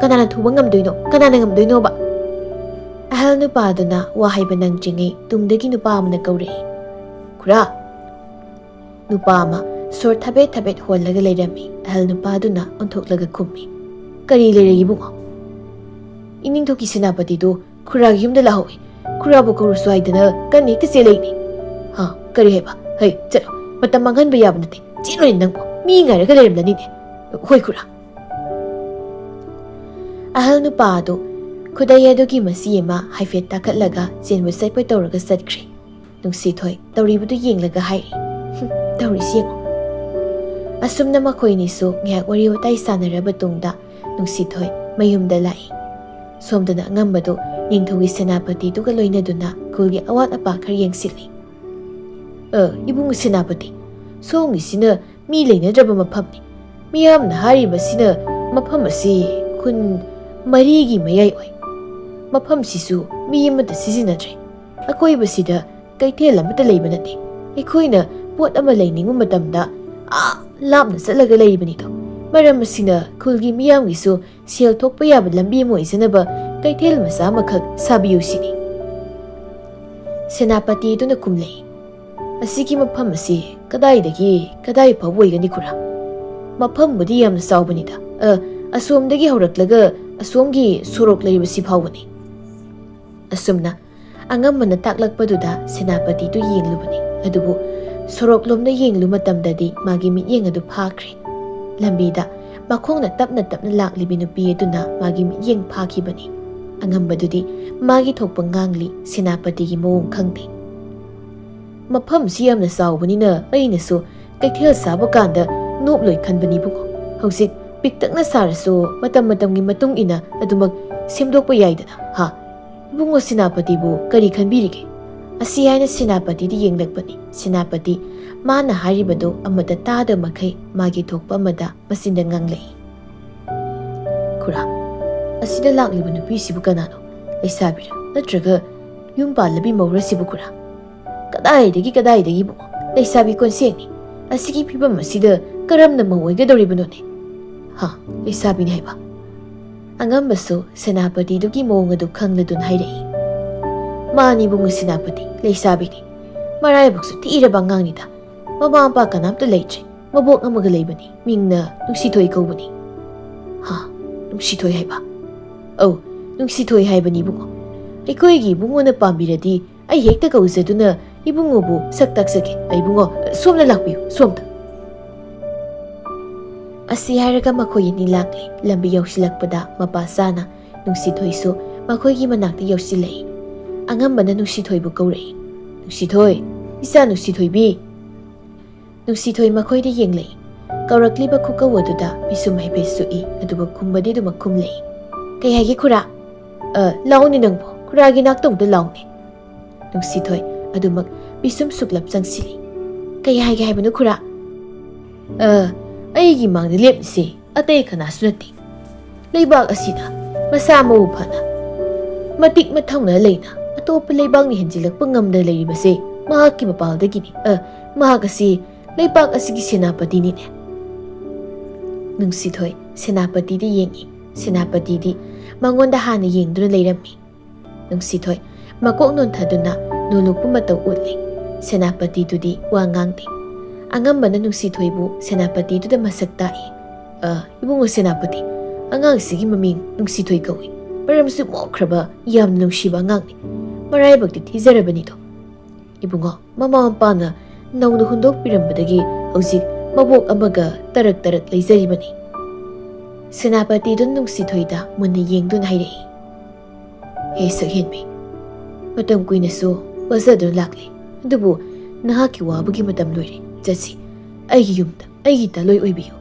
ꯀꯅꯥꯅ ꯊꯨꯕ ꯉꯝꯗꯣꯏꯅꯣ ꯀꯅꯥꯅ ꯉꯝꯗꯣꯏꯅꯣꯕ ꯑꯍꯜ ꯅꯨꯄꯥꯗꯨꯅ ꯋꯥ ꯍꯥꯏꯕ ꯅꯪꯗ꯭ꯔꯤꯉꯩ ꯇꯨꯡꯗꯒꯤ ꯅꯨꯄꯥ ꯑꯃꯅ ꯀꯧꯔꯛꯏ ꯈꯨꯔꯥ ꯅꯨꯄꯥ ꯑꯃ ꯁꯣꯔ ꯊꯕꯦꯠ ꯊꯕꯦꯠ ꯍꯣꯜꯂꯒ ꯂꯩꯔꯝꯃꯤ ꯑꯍꯜ ꯅꯨꯄꯥꯗꯨꯅ ꯑꯣꯟꯊꯣꯛꯂꯒ ꯈꯨꯝꯃꯤ ꯀꯔꯤ ꯂꯩꯔꯦ ꯏꯕꯨꯡꯉꯣ ꯏꯅꯤꯡꯊꯧꯒꯤ ꯁꯦꯅꯥꯄꯇꯤꯗꯨ ꯈꯨꯔꯥꯒꯤ ꯌꯨꯝꯗ ꯂꯥꯛꯍꯧꯏ ꯈꯨꯔꯥꯕꯨ ꯀꯧꯔꯁꯨ ꯍꯥꯏꯗꯅ ꯀꯟꯅ ꯍꯦꯛꯇ ꯆꯦꯜꯂꯛꯏꯅꯤ ꯍꯥ ꯀꯔꯤ ꯍꯥꯏꯕ ꯍꯩ ꯆꯠꯂꯣ ꯃꯇꯝ ꯃꯥꯡꯍꯟꯕ ꯌꯥꯕ ꯅꯠꯇꯦ ꯆꯦꯜꯂꯣꯏꯅꯦ ꯅꯪꯕꯨ ꯃꯤ ꯉꯥꯏꯔꯒ ꯂꯩꯔꯝꯂꯅꯤꯅꯦ ꯍꯣꯏ ꯈꯨꯔꯥ ꯑꯍꯜ ꯅꯨꯄꯥ ꯑꯗꯨ ꯈꯨꯗꯩ ꯑꯗꯨꯒꯤ ꯃꯁꯤ ꯑꯃ ꯍꯥꯏꯐꯦꯠ ꯇꯥꯈꯠꯂꯒ ꯆꯦꯟꯕ ꯆꯠꯄ ꯇꯧꯔꯒ ꯆꯠꯈ꯭ꯔꯦ ꯅꯨꯡꯁꯤꯊꯣꯏ ꯇꯧꯔꯤꯕꯗꯨ ꯌꯦꯡꯂꯒ ꯍꯥꯏꯔꯤ ꯇꯧꯔꯤꯁꯤ ꯌꯦꯡꯉꯣ ꯑꯁꯨꯝꯅ ꯃꯈꯣꯏꯅꯤꯁꯨ ꯉꯥꯏꯍꯥꯛ ꯋꯥꯔꯤ ꯋꯥꯇꯥꯏ ꯁꯥꯟꯅꯔꯕ ꯇꯨꯡꯗ ꯅꯨꯡꯁꯤꯊꯣꯏ ꯃꯌꯨꯝꯗ ꯂꯥꯛꯏ ꯁꯣꯝꯗꯅ ꯑꯉꯝꯕꯗꯨ ꯅꯤꯡꯊꯧꯒꯤ ꯁꯦꯅꯥꯄꯇꯤꯗꯨꯒ ꯂꯣꯏꯅꯗꯨꯅ ꯈꯨꯜꯒꯤ ꯑꯋꯥꯠ ꯑꯄꯥ ꯈꯔ ꯌꯦꯡꯁꯤꯜꯂꯤ ꯏꯕꯨꯡ ꯁꯦꯅꯥꯄꯇꯤ ꯁꯣꯝꯒꯤꯁꯤꯅ ꯃꯤ ꯂꯩꯅꯗ꯭ꯔꯕ ꯃꯐꯝꯅꯤ ꯃꯤꯌꯥꯝꯅ ꯍꯥꯏꯔꯤꯕꯁꯤꯅ ꯃꯐꯝ ꯑꯁꯤ ꯈꯨꯟ 4ꯒꯤ ꯃꯌꯥꯏ ꯑꯣꯏ ꯃꯐꯝꯁꯤꯁꯨ ꯃꯤ ꯑꯃꯠꯇ ꯁꯤꯖꯤꯟꯅꯗ꯭ꯔꯦ ꯑꯀꯣꯏꯕꯁꯤꯗ ꯀꯩꯊꯦꯜ ꯑꯃꯠꯇ ꯂꯩꯕ ꯅꯠꯇꯦ ꯑꯩꯈꯣꯏꯅ ꯄꯣꯠ ꯑꯃ ꯂꯩꯅꯤꯡꯕ ꯃꯇꯝꯗ ꯂꯥꯞꯅ ꯆꯠꯂꯒ ꯂꯩꯔꯤꯕꯅꯤꯗꯣ ꯃꯔꯝ ꯑꯁꯤꯅ ꯈꯨꯜꯒꯤ ꯃꯤꯌꯥꯝꯒꯤꯁꯨ ꯁꯦꯜ ꯊꯣꯛꯄ ꯌꯥꯕ ꯂꯝꯕꯤ ꯑꯃ ꯑꯣꯏꯖꯅꯕ ꯀꯩꯊꯦꯜ ꯃꯆꯥ ꯑꯃꯈꯛ ꯁꯥꯕꯤꯌꯨ ꯁꯤꯅꯤ ꯁꯦꯅꯥꯄꯇꯤ ꯑꯗꯨꯅ ꯈꯨꯝꯂꯛꯏ ꯑꯁꯤꯒꯤ ꯃꯐꯝ ꯑꯁꯤ ꯀꯗꯥꯏꯗꯒꯤ ꯀꯗꯥꯏ ꯐꯥꯎꯕ ꯑꯣꯏꯒꯅꯤ ꯈꯨꯔꯥ ꯃꯐꯝꯕꯨꯗꯤ ꯌꯥꯝꯅ ꯆꯥꯎꯕꯅꯤꯗ ꯑꯁꯣꯝꯗꯒꯤ ꯍꯧꯔꯛꯂꯒ ꯑꯁꯣꯝꯒꯤ ꯁꯣꯔꯣꯛ ꯂꯩꯔꯤꯕꯁꯤ ꯐꯥꯎꯕꯅꯤ ꯑꯁꯨꯝꯅ ꯑꯉꯝꯕꯅ ꯇꯥꯛꯂꯛꯄꯗꯨꯗ ꯁꯦꯅꯥꯄꯇꯤꯗꯨ ꯌꯦꯡꯂꯨꯕꯅꯤ ꯑꯗꯨꯕꯨ ꯁꯣꯔꯣꯛꯂꯣꯝꯗ ꯌꯦꯡꯂꯨ ꯃꯇꯝꯗꯗꯤ ꯃꯥꯒꯤ ꯃꯤꯠꯌꯦꯡ ꯑꯗꯨ ꯐꯥꯈ꯭ꯔꯦ ꯂꯝꯕꯤꯗ ꯃꯈꯣꯡꯅ ꯇꯞꯅ ꯇꯞꯅ ꯂꯥꯛꯂꯤꯕꯤ ꯅꯨꯄꯤ ꯑꯗꯨꯅ ꯃꯥꯒꯤ ꯃꯤꯠꯌꯦꯡ ꯐꯥꯈꯤꯕꯅꯤ ꯑꯉꯝꯕꯗꯨꯗꯤ ꯃꯥꯒꯤ ꯊꯣꯛꯄ ꯉꯥꯡꯂꯤ ꯁꯦꯅꯥꯄꯇꯤꯒꯤ ꯃꯑꯣꯡ ꯈꯪꯗꯦ ꯃꯐꯝꯁꯤ ꯌꯥꯝꯅ ꯆꯥꯎꯕꯅꯤꯅ ꯑꯩꯅꯁꯨ ꯀꯩꯊꯦꯜ ꯁꯥꯕ ꯀꯥꯟꯗ ꯅꯣꯞꯂꯣꯏ ꯈꯟꯕꯅꯤꯕꯨꯡꯉꯣ ꯍꯧꯖꯤꯛ ꯄꯤꯛꯇꯛꯅ ꯁꯥꯔꯁꯨ ꯃꯇꯝꯒꯤ ꯃꯇꯨꯡ ꯏꯟꯅ ꯑꯗꯨꯃꯛ ꯁꯦꯝꯗꯣꯛꯄ ꯌꯥꯏꯗꯅ ꯍꯥ ꯏꯕꯨꯡꯉꯣ ꯁꯦꯅꯥꯄꯇꯤꯕꯨ ꯀꯔꯤ ꯈꯟꯕꯤꯔꯤꯒꯦ ꯑꯁꯤ ꯍꯥꯏꯅ ꯁꯦꯅꯥꯄꯇꯤꯗ ꯌꯦꯡꯂꯛꯄꯅꯤ ꯁꯦꯅꯥꯄꯇꯤ ꯃꯥꯅ ꯍꯥꯏꯔꯤꯕꯗꯨ ꯑꯃꯠꯇ ꯇꯥꯗꯕ ꯃꯈꯩ ꯃꯥꯒꯤ ꯊꯣꯛꯄ ꯑꯃꯗ ꯃꯆꯤꯟꯗ ꯉꯥꯡꯂꯛꯏ ꯈꯨꯔꯥ ꯑꯁꯤꯗ ꯂꯥꯛꯂꯤꯕ ꯅꯨꯄꯤꯁꯤꯕꯨ ꯀꯅꯥꯅꯣ ꯂꯩꯁꯥꯕꯤꯔ ꯅꯠꯇ꯭ꯔꯒ ꯌꯨꯝ ꯄꯥꯜꯂꯕꯤ ꯃꯧꯔꯁꯤꯕꯨ ꯈꯨꯔꯥ ꯀꯗꯥꯏꯗꯒꯤ ꯏꯕꯨꯡꯉꯣ ꯂꯩꯁꯥꯕꯤ ꯀꯣꯟꯁꯦꯡꯅꯤ ꯑꯁꯤꯒꯤ ꯐꯤꯕꯝ ꯑꯁꯤꯗ ꯀꯔꯝꯅ ꯃꯧ ꯑꯣꯏꯒꯗꯧꯔꯤꯕꯅꯣꯅꯦ ꯍꯥ ꯂꯩꯁꯥꯕꯤꯅꯤ ꯍꯥꯏꯕ ꯑꯉꯝꯕꯁꯨ ꯁꯦꯅꯥꯄꯇꯤꯗꯨꯒꯤ ꯃꯑꯣꯡ ꯑꯗꯨ ꯈꯪꯂꯗꯨꯅ ꯍꯥꯏꯔꯛꯏ ꯃꯥꯅꯤ ꯏꯕꯨꯡꯉꯣ ꯁꯦꯅꯥꯄꯇꯤ ꯂꯩꯁꯥꯕꯤꯅꯤ ꯃꯔꯥꯏꯕꯛꯁꯨ ꯊꯤꯔꯕ ꯑꯉꯥꯡꯅꯤꯗ ꯃꯃꯥ ꯃꯄꯥ ꯀꯅꯥꯝꯇ ꯂꯩꯇ꯭ꯔꯦ ꯃꯕꯣꯛ ꯑꯃꯒ ꯂꯩꯕꯅꯤ ꯃꯤꯡꯅ ꯅꯨꯡꯁꯤꯊꯣꯏ ꯀꯧꯕꯅꯤ ꯍꯥ ꯅꯨꯡꯁꯤꯊꯣꯏ ꯍꯥꯏꯕ ꯑꯧ ꯅꯨꯡꯁꯤꯊꯣꯏ ꯍꯥꯏꯕꯅꯤ ꯏꯕꯨꯡꯉꯣ ꯑꯩꯈꯣꯏꯒꯤ ꯏꯕꯨꯡꯉꯣꯅ ꯄꯥꯝꯕꯤꯔꯗꯤ ꯑꯩ ꯍꯦꯛꯇ ꯀꯧꯖꯗꯨꯅ ꯏꯕꯨꯡꯉꯣꯕꯨ ꯁꯛ ꯇꯥꯛꯆꯒꯦ ꯏꯕꯨꯡꯉꯣ ꯁꯣꯝꯗ ꯂꯥꯛꯄꯤꯌꯨ ꯁꯣꯝꯗ ꯑꯁꯤ ꯍꯥꯏꯔꯒ ꯃꯈꯣꯏ ꯑꯅꯤ ꯂꯥꯛꯂꯤ ꯂꯝꯕꯤ ꯌꯧꯁꯤꯜꯂꯛꯄꯗ ꯃꯄꯥ ꯆꯥꯅ ꯅꯨꯡꯁꯤꯊꯣꯏꯁꯨ ꯃꯈꯣꯏꯒꯤ ꯃꯅꯥꯛꯇ ꯌꯧꯁꯤꯜꯂꯛꯏ ꯑꯉꯝꯕꯅ ꯅꯨꯡꯁꯤꯊꯣꯏꯕꯨ ꯀꯧꯔꯛꯏ ꯅꯨꯡꯁꯤꯊꯣꯏ ꯏꯆꯥ ꯅꯨꯡꯁꯤꯊꯣꯏꯕꯤ ꯅꯨꯡꯁꯤꯊꯣꯏ ꯃꯈꯣꯏꯗ ꯌꯦꯡꯂꯛꯏ ꯀꯧꯔꯛꯂꯤꯕ ꯈꯨꯀꯧ ꯑꯗꯨꯗ ꯄꯤꯁꯨꯝ ꯍꯥꯏꯐꯦꯠ ꯁꯨꯛꯏ ꯑꯗꯨꯕꯨ ꯈꯨꯝꯕꯗꯤ ꯑꯗꯨꯃꯛ ꯈꯨꯝꯂꯛꯏ ꯀꯩ ꯍꯥꯏꯒꯦ ꯈꯨꯔꯥ ꯂꯥꯛꯎꯅꯦ ꯅꯪꯕꯨ ꯈꯨꯔꯥꯒꯤ ꯅꯥꯛꯇ ꯑꯃꯨꯛꯇ ꯂꯥꯛꯎꯅꯦ ꯅꯨꯡꯁꯤꯊꯣꯏ ꯑꯗꯨꯃꯛ ꯄꯤꯁꯨꯝ ꯁꯨꯛꯂꯞ ꯆꯪꯁꯤꯜꯂꯤ꯫ ꯀꯩ ꯍꯥꯏꯒꯦ ꯍꯥꯏꯕꯅꯣ ꯈꯨꯔꯥ? ꯑꯩꯒꯤ ꯃꯥꯡꯗ ꯂꯦꯞꯂꯤꯁꯤ ꯑꯇꯩ ꯀꯅꯥꯁꯨ ꯅꯠꯇꯦ꯫ ꯂꯩꯕꯥꯛ ꯑꯁꯤꯗ ꯃꯁꯥ ꯃꯎ ꯐꯅ ꯃꯇꯤꯛ ꯃꯊꯧꯅꯥ ꯂꯩꯅ ꯑꯇꯣꯞꯄ ꯂꯩꯕꯥꯛꯅ ꯍꯦꯟꯖꯤꯜꯂꯛꯄ ꯉꯝꯗꯅ ꯂꯩꯔꯤꯕꯁꯦ ꯃꯍꯥꯛꯀꯤ ꯃꯄꯥꯜꯗꯒꯤꯅꯤ꯫ ꯃꯍꯥꯛ ꯑꯁꯤ ꯂꯩꯕꯥꯛ ꯑꯁꯤꯒꯤ ꯁꯦꯅꯥꯄꯇꯤꯅꯤꯅꯦ꯫ ꯅꯨꯡꯁꯤꯊꯣꯏ ꯁꯦꯅꯥꯄꯇꯤꯗ ꯌꯦꯡꯏ꯫ ꯁꯦꯅꯥꯄꯇꯤꯗꯤ ꯃꯉꯣꯟꯗ ꯍꯥꯟꯅ ꯌꯦꯡꯗꯨꯅ ꯂꯩꯔꯝꯃꯤ꯫ ꯅꯨꯡꯁꯤꯊꯣꯏ ꯃꯀꯣꯛ ꯅꯣꯟꯊꯗꯨꯅ ꯅꯣꯂꯨꯛꯄ ꯃꯇꯧ ꯎꯠꯂꯤ꯫ ꯁꯦꯅꯥꯄꯇꯤꯗꯨꯗꯤ ꯋꯥ ꯉꯥꯡꯗꯦ꯫ ꯑꯉꯝꯕꯅ ꯅꯨꯡꯁꯤꯊꯣꯏꯕꯨ ꯁꯦꯅꯥꯄꯇꯤꯗꯨꯗ ꯃꯁꯛ ꯇꯥꯛꯏ꯫ ꯏꯕꯨꯡꯉꯣ ꯁꯦꯅꯥꯄꯇꯤ, ꯑꯉꯥꯡꯁꯤꯒꯤ ꯃꯃꯤꯡ ꯅꯨꯡꯁꯤꯊꯣꯏ ꯀꯧꯏ꯫ ꯃꯔꯝꯁꯨ ꯃꯣꯛꯈ꯭ꯔꯕ ꯌꯥꯝꯅ ꯅꯨꯡꯁꯤꯕ ꯑꯉꯥꯡꯅꯤ꯫ ꯃꯔꯥꯏꯕꯛꯇꯤ ꯊꯤꯖꯔꯕꯅꯤꯗꯣ꯫ ꯏꯕꯨꯡꯉꯣ, ꯃꯃꯥ ꯃꯄꯥꯅ ꯅꯧꯅ ꯍꯨꯟꯗꯣꯛꯄꯤꯔꯝꯕꯗꯒꯤ ꯍꯧꯖꯤꯛ ꯃꯕꯣꯛ ꯑꯃꯒ ꯇꯔꯛ ꯇꯔꯛ ꯂꯩꯖꯔꯤꯕꯅꯤ꯫ ꯁꯦꯅꯥꯄꯇꯤꯗꯨꯅ ꯅꯨꯡꯁꯤꯊꯣꯏꯗ ꯃꯨꯟꯅ ꯌꯦꯡꯗꯨꯅ ꯍꯥꯏꯔꯛꯏ꯫ ꯍꯦ ꯁꯛꯍꯦꯟꯕꯤ, ꯃꯇꯝ ꯀꯨꯏꯅꯁꯨ ꯋꯥꯖꯗꯨꯅ ꯂꯥꯛꯂꯤ, ꯑꯗꯨꯕꯨ ꯅꯍꯥꯛꯀꯤ ꯋꯥꯕꯒꯤ ꯃꯇꯝ ꯂꯣꯏꯔꯦ꯫ ꯆꯠꯁꯤ, ꯑꯩꯒꯤ ꯌꯨꯝꯗ ꯑꯩꯒꯤ ꯇꯂꯣꯏ ꯑꯣꯏꯕꯤꯌꯨ꯫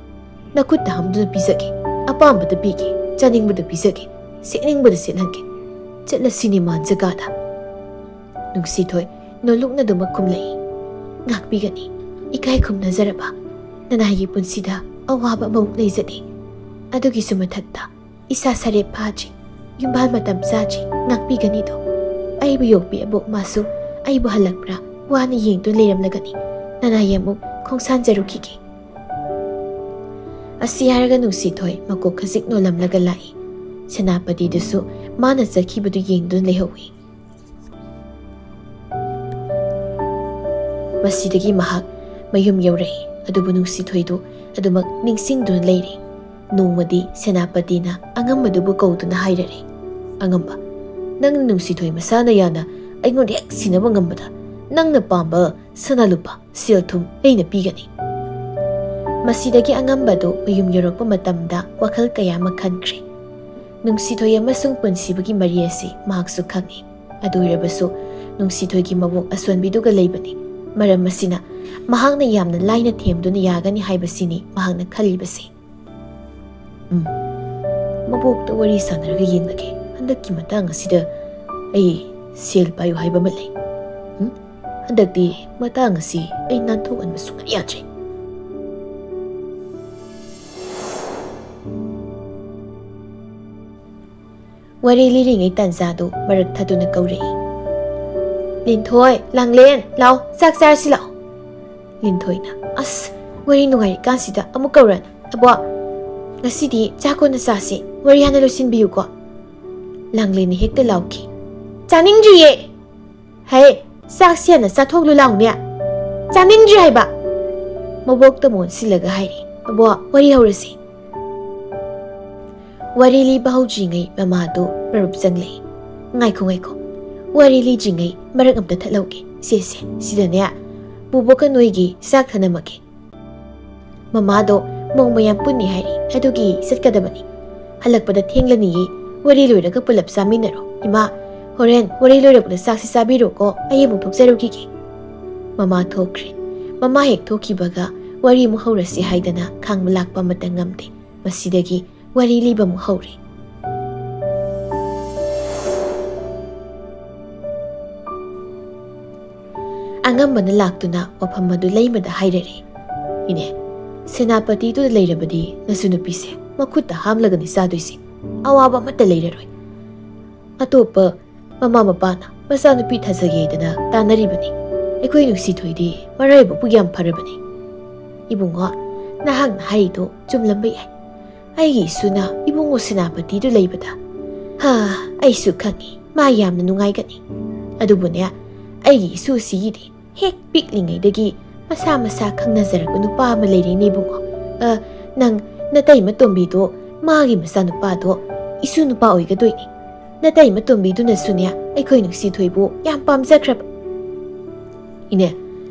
ꯅꯈꯨꯠꯇ ꯍꯥꯝꯗꯨꯅ ꯄꯤꯖꯒꯦ, ꯑꯄꯥꯝꯕꯗ ꯄꯤꯒꯦ, ꯆꯥꯅꯤꯡꯕꯗ ꯄꯤꯖꯒꯦ, ꯁꯦꯠꯅꯤꯡꯕꯗ ꯁꯦꯠꯍꯟꯒꯦ꯫ ꯆꯠꯂꯁꯤꯅꯦ ꯃꯥꯟ ꯖꯒꯥꯗ꯫ ꯅꯨꯡꯁꯤꯊꯣꯏ ꯅꯣꯂꯨꯛꯅꯗꯨꯃꯛ ꯈꯨꯝꯂꯛꯏ꯫ ꯉꯥꯛꯄꯤꯒꯅꯤ, ꯏꯀꯥꯏ ꯈꯨꯝꯅꯖꯔꯕ ꯅꯅꯥꯏꯒꯤ ꯄꯨꯟꯁꯤꯗ ꯑꯋꯥꯕ ꯑꯃꯃꯨꯛ ꯂꯩꯖꯗꯦ꯫ ꯑꯗꯨꯒꯤꯁꯨ ꯃꯊꯛꯇ ꯏꯁꯥ ꯁꯔꯦꯞ ꯐꯥꯗ꯭ꯔꯤ, ꯌꯨꯝꯕꯥꯜ ꯃꯇꯝ ꯆꯥꯗ꯭ꯔꯤ, ꯉꯥꯛꯄꯤꯒꯅꯤꯗꯣ꯫ ꯑꯩꯕꯨ ꯌꯣꯛꯄꯤ ꯑꯕꯣꯛ ꯃꯥꯁꯨ ꯑꯩꯕꯨ ꯍꯜꯂꯛꯄ꯭ꯔꯥ ꯋꯥꯅ ꯌꯦꯡꯗꯨꯅ ꯂꯩꯔꯝꯂꯒꯅꯤ꯫ ꯅꯅꯥꯏ ꯑꯃꯨꯛ ꯈꯣꯡꯁꯥꯟꯖꯔꯨꯈꯤꯒꯦ꯫ ꯑꯁꯤ ꯍꯥꯏꯔꯒ ꯅꯨꯡꯁꯤꯊꯣꯏ ꯃꯀꯣꯛ ꯈꯖꯤꯛ ꯅꯣꯜꯂꯝꯂꯒ ꯂꯥꯛꯏ꯫ ꯁꯦꯅꯥꯄꯇꯤꯗꯨꯁꯨ ꯃꯥꯅ ꯆꯠꯈꯤꯕꯗꯨ ꯌꯦꯡꯗꯨꯅ ꯂꯩꯍꯧꯏ꯫ ꯃꯁꯤꯗꯒꯤ ꯃꯍꯥꯛ ꯃꯌꯨꯝ ꯌꯧꯔꯛꯏ꯫ ꯑꯗꯨꯕꯨ ꯅꯨꯡꯁꯤꯊꯣꯏꯗꯨ ꯑꯗꯨꯃꯛ ꯅꯤꯡꯁꯤꯡꯗꯨꯅ ꯂꯩꯔꯤ꯫ ꯅꯣꯡꯃꯗꯤ ꯁꯦꯅꯥꯄꯇꯤꯅ ꯑꯉꯝꯕꯗꯨꯕꯨ ꯀꯧꯗꯨꯅ ꯍꯥꯏꯔꯛꯏ꯫ ꯑꯉꯝꯕ, ꯅꯪꯅ ꯅꯨꯡꯁꯤꯊꯣꯏ ꯃꯁꯥꯅ ꯌꯥꯅ ꯑꯩꯉꯣꯟꯗ ꯍꯦꯛ ꯁꯤꯟꯅꯕ ꯉꯝꯕꯗ ꯅꯪꯅ ꯄꯥꯝꯕ ꯁꯅꯥ ꯂꯨꯄꯥ ꯁꯦꯜ ꯊꯨꯝ ꯑꯩꯅ ꯄꯤꯒꯅꯤ꯫ ꯃꯁꯤꯗꯒꯤ ꯑꯉꯝꯕꯗꯨ ꯃꯌꯨꯝ ꯌꯧꯔꯛꯄ ꯃꯇꯝꯗ ꯋꯥꯈꯜ ꯀꯌꯥ ꯑꯃ ꯈꯟꯈ꯭ꯔꯦ꯫ ꯅꯨꯡꯁꯤꯊꯣꯏ ꯑꯃꯁꯨꯡ ꯄꯨꯟꯁꯤꯕꯒꯤ ꯃꯔꯤ ꯑꯁꯤ ꯃꯍꯥꯛꯁꯨ ꯈꯪꯏ꯫ ꯑꯗꯨ ꯑꯣꯏꯔꯕꯁꯨ ꯅꯨꯡꯁꯤꯊꯣꯏꯒꯤ ꯃꯕꯣꯛ ꯑꯁꯣꯟꯕꯤꯗꯨꯒ ꯂꯩꯕꯅꯤ꯫ ꯃꯔꯝ ꯑꯁꯤꯅ ꯃꯍꯥꯛꯅ ꯌꯥꯝꯅ ꯂꯥꯏꯅ ꯊꯦꯝꯗꯨꯅ ꯌꯥꯒꯅꯤ ꯍꯥꯏꯕꯁꯤꯅꯤ ꯃꯍꯥꯛꯅ ꯈꯜꯂꯤꯕꯁꯤ꯫ ꯃꯕꯣꯛꯇ ꯋꯥꯔꯤ ꯁꯥꯟꯅꯔꯒ ꯌꯦꯡꯂꯒꯦ꯫ ꯍꯟꯗꯛꯀꯤ ꯃꯇꯥꯡ ꯑꯁꯤꯗ ꯑꯩ ꯁꯦꯜ ꯄꯥꯏꯌꯨ ꯍꯥꯏꯕ ꯑꯃ ꯂꯩ꯫ ꯍꯟꯗꯛꯇꯤ ꯃꯇꯥꯡ ꯑꯁꯤ ꯑꯩ ꯅꯥꯟꯊꯣꯛꯍꯟꯕ ꯁꯨꯡꯌꯥ ꯌꯥꯗ꯭ꯔꯦ꯫ ꯋꯥꯔꯤ ꯂꯤꯔꯤꯉꯩ ꯇꯥꯟꯖꯥꯗꯨ ꯃꯔꯛ ꯊꯗꯨꯅ ꯀꯧꯔꯛꯏ꯫ ꯂꯤꯟꯊꯣꯏ, ꯂꯥꯡꯂꯦꯟ, ꯂꯥꯎ ꯆꯥꯛ ꯆꯥꯔꯁꯤ ꯂꯥꯎ꯫ ꯂꯤꯟꯊꯣꯏꯅ ꯑꯁ, ꯋꯥꯔꯤ ꯅꯨꯡꯉꯥꯏꯔꯤꯀꯥꯟꯁꯤꯗ ꯑꯃꯨꯛ ꯀꯧꯔꯅ꯫ ꯑꯕꯣ, ꯉꯁꯤꯗꯤ ꯆꯥꯛ ꯀꯣꯟꯅ ꯆꯥꯁꯤ, ꯋꯥꯔꯤ ꯍꯥꯟꯅ ꯂꯣꯏꯁꯤꯟꯕꯤꯌꯨꯀꯣ꯫ ꯂꯥꯡꯂꯦꯟꯅ ꯍꯦꯛꯇ ꯂꯥꯎꯈꯤ꯫ ꯆꯥꯅꯤꯡꯗ꯭ꯔꯤꯌꯦ꯫ ꯍꯦ, ꯆꯥꯛꯁꯤ ꯍꯥꯟꯅ ꯆꯥꯊꯣꯛꯂꯨ ꯂꯥꯎꯅꯦ꯫ ꯆꯥꯅꯤꯡꯗ꯭ꯔꯤ ꯍꯥꯏꯕ꯫ ꯃꯕꯣꯛꯇ ꯃꯣꯟꯁꯤꯜꯂꯒ ꯍꯥꯏꯔꯤ꯫ ꯑꯕꯣ, ꯋꯥꯔꯤ ꯍꯧꯔꯁꯤ꯫ ꯋꯥꯔꯤ ꯂꯤꯕ ꯍꯧꯗ꯭ꯔꯤꯉꯩ ꯃꯃꯥꯗꯨ ꯄꯔꯨꯞ ꯆꯪꯂꯛꯏ꯫ ꯉꯥꯏꯈꯣ ꯉꯥꯏꯈꯣ, ꯋꯥꯔꯤ ꯂꯤꯗ꯭ꯔꯤꯉꯩ ꯃꯔꯛ ꯑꯝꯇ ꯊꯠꯍꯧꯒꯦ꯫ ꯁꯦ ꯁꯤꯗꯅꯦ ꯕꯨꯕꯣꯛꯀ ꯅꯣꯏꯒꯤ ꯆꯥꯛ ꯊꯅꯝꯃꯒꯦ꯫ ꯃꯃꯥꯗꯣ ꯃꯧ ꯃꯌꯥꯝ ꯄꯨꯟꯅꯤ ꯍꯥꯏꯔꯤ, ꯑꯗꯨꯒꯤ ꯆꯠꯀꯗꯕꯅꯤ꯫ ꯍꯜꯂꯛꯄꯗ ꯊꯦꯡꯂꯅꯤꯌꯦ, ꯋꯥꯔꯤ ꯂꯣꯏꯔꯒ ꯄꯨꯂꯞ ꯆꯥꯃꯤꯟꯅꯔꯣ꯫ ꯏꯃꯥ, ꯍꯣꯔꯦꯟ ꯋꯥꯔꯤ ꯂꯣꯏꯔꯛꯄꯗ ꯆꯥꯛꯁꯤ ꯆꯥꯕꯤꯔꯣꯀꯣ, ꯑꯩ ꯑꯃꯨꯛ ꯊꯣꯛꯆꯔꯨꯈꯤꯒꯦ꯫ ꯃꯃꯥ ꯊꯣꯛꯈ꯭ꯔꯦ꯫ ꯃꯃꯥ ꯍꯦꯛ ꯊꯣꯛꯈꯤꯕꯒ ꯋꯥꯔꯤ ꯑꯃꯨꯛ ꯍꯧꯔꯁꯤ ꯍꯥꯏꯗꯅ ꯈꯥꯡꯕ ꯂꯥꯛꯄ ꯑꯃꯠꯇ ꯉꯝꯗꯦ꯫ ꯃꯁꯤꯗꯒꯤ ꯋꯥꯔꯤ ꯂꯤꯕ ꯑꯃꯨꯛ ꯍꯧꯔꯦ꯫ ꯑꯉꯝꯕꯅ ꯂꯥꯛꯇꯨꯅ ꯋꯥꯐꯝ ꯑꯗꯨ ꯂꯩꯃꯗ ꯍꯥꯏꯔꯛꯏ꯫ ꯏꯅꯦ, ꯁꯦꯅꯥꯄꯇꯤꯗꯨꯗ ꯂꯩꯔꯕꯗꯤ ꯅꯁꯨ ꯅꯨꯄꯤꯁꯦ ꯃꯈꯨꯠꯇ ꯍꯥꯝꯂꯒꯅꯤ ꯆꯥꯗꯣꯏꯁꯤ꯫ ꯑꯋꯥꯕ ꯑꯃꯠꯇ ꯂꯩꯔꯔꯣꯏ꯫ ꯑꯇꯣꯞꯄ ꯃꯃꯥ ꯃꯄꯥꯅ ꯃꯆꯥꯅꯨꯄꯤ ꯊꯥꯖꯒꯦꯗꯅ ꯇꯥꯟꯅꯔꯤꯕꯅꯤ꯫ ꯑꯩꯈꯣꯏ ꯅꯨꯡꯁꯤꯊꯣꯏꯗꯤ ꯃꯔꯥꯏꯕꯛꯄꯨ ꯌꯥꯝ ꯐꯔꯕꯅꯤ꯫ ꯏꯕꯨꯡꯉꯣ, ꯅꯍꯥꯛꯅ ꯍꯥꯏꯔꯤꯗꯣ ꯆꯨꯝꯂꯝꯕ ꯌꯥꯏ꯫ ꯑꯩꯒꯤ ꯏꯁꯨꯅ ꯏꯕꯨꯡꯉꯣ ꯁꯦꯅꯥꯄꯇꯤꯗꯨ ꯂꯩꯕꯗ ꯑꯩꯁꯨ ꯈꯪꯏ ꯃꯥ ꯌꯥꯝꯅ ꯅꯨꯡꯉꯥꯏꯒꯅꯤ꯫ ꯑꯗꯨꯕꯨꯅꯦ, ꯑꯩꯒꯤ ꯏꯁꯨꯁꯤꯒꯤꯗꯤ ꯍꯦꯛ ꯄꯤꯛꯂꯤꯉꯩꯗꯒꯤ ꯃꯁꯥ ꯃꯁꯥ ꯈꯪꯅꯖꯔꯛꯄ ꯅꯨꯄꯥ ꯑꯃ ꯂꯩꯔꯤꯅꯦ ꯏꯕꯨꯡꯉꯣ꯫ ꯅꯪ ꯅꯇꯩꯃ ꯇꯣꯝꯕꯤꯗꯣ ꯃꯥꯒꯤ ꯃꯆꯥꯅꯨꯄꯥꯗꯣ ꯏꯁꯨ ꯅꯨꯄꯥ ꯑꯣꯏꯒꯗꯣꯏꯅꯤ꯫ ꯅꯇꯩꯃ ꯇꯣꯝꯕꯤꯗꯨꯅꯁꯨꯅꯦ ꯑꯩꯈꯣꯏ ꯅꯨꯡꯁꯤꯊꯣꯏꯕꯨ ꯌꯥꯝ ꯄꯥꯝꯖꯈ꯭ꯔꯕ꯫ ꯏꯅꯦ,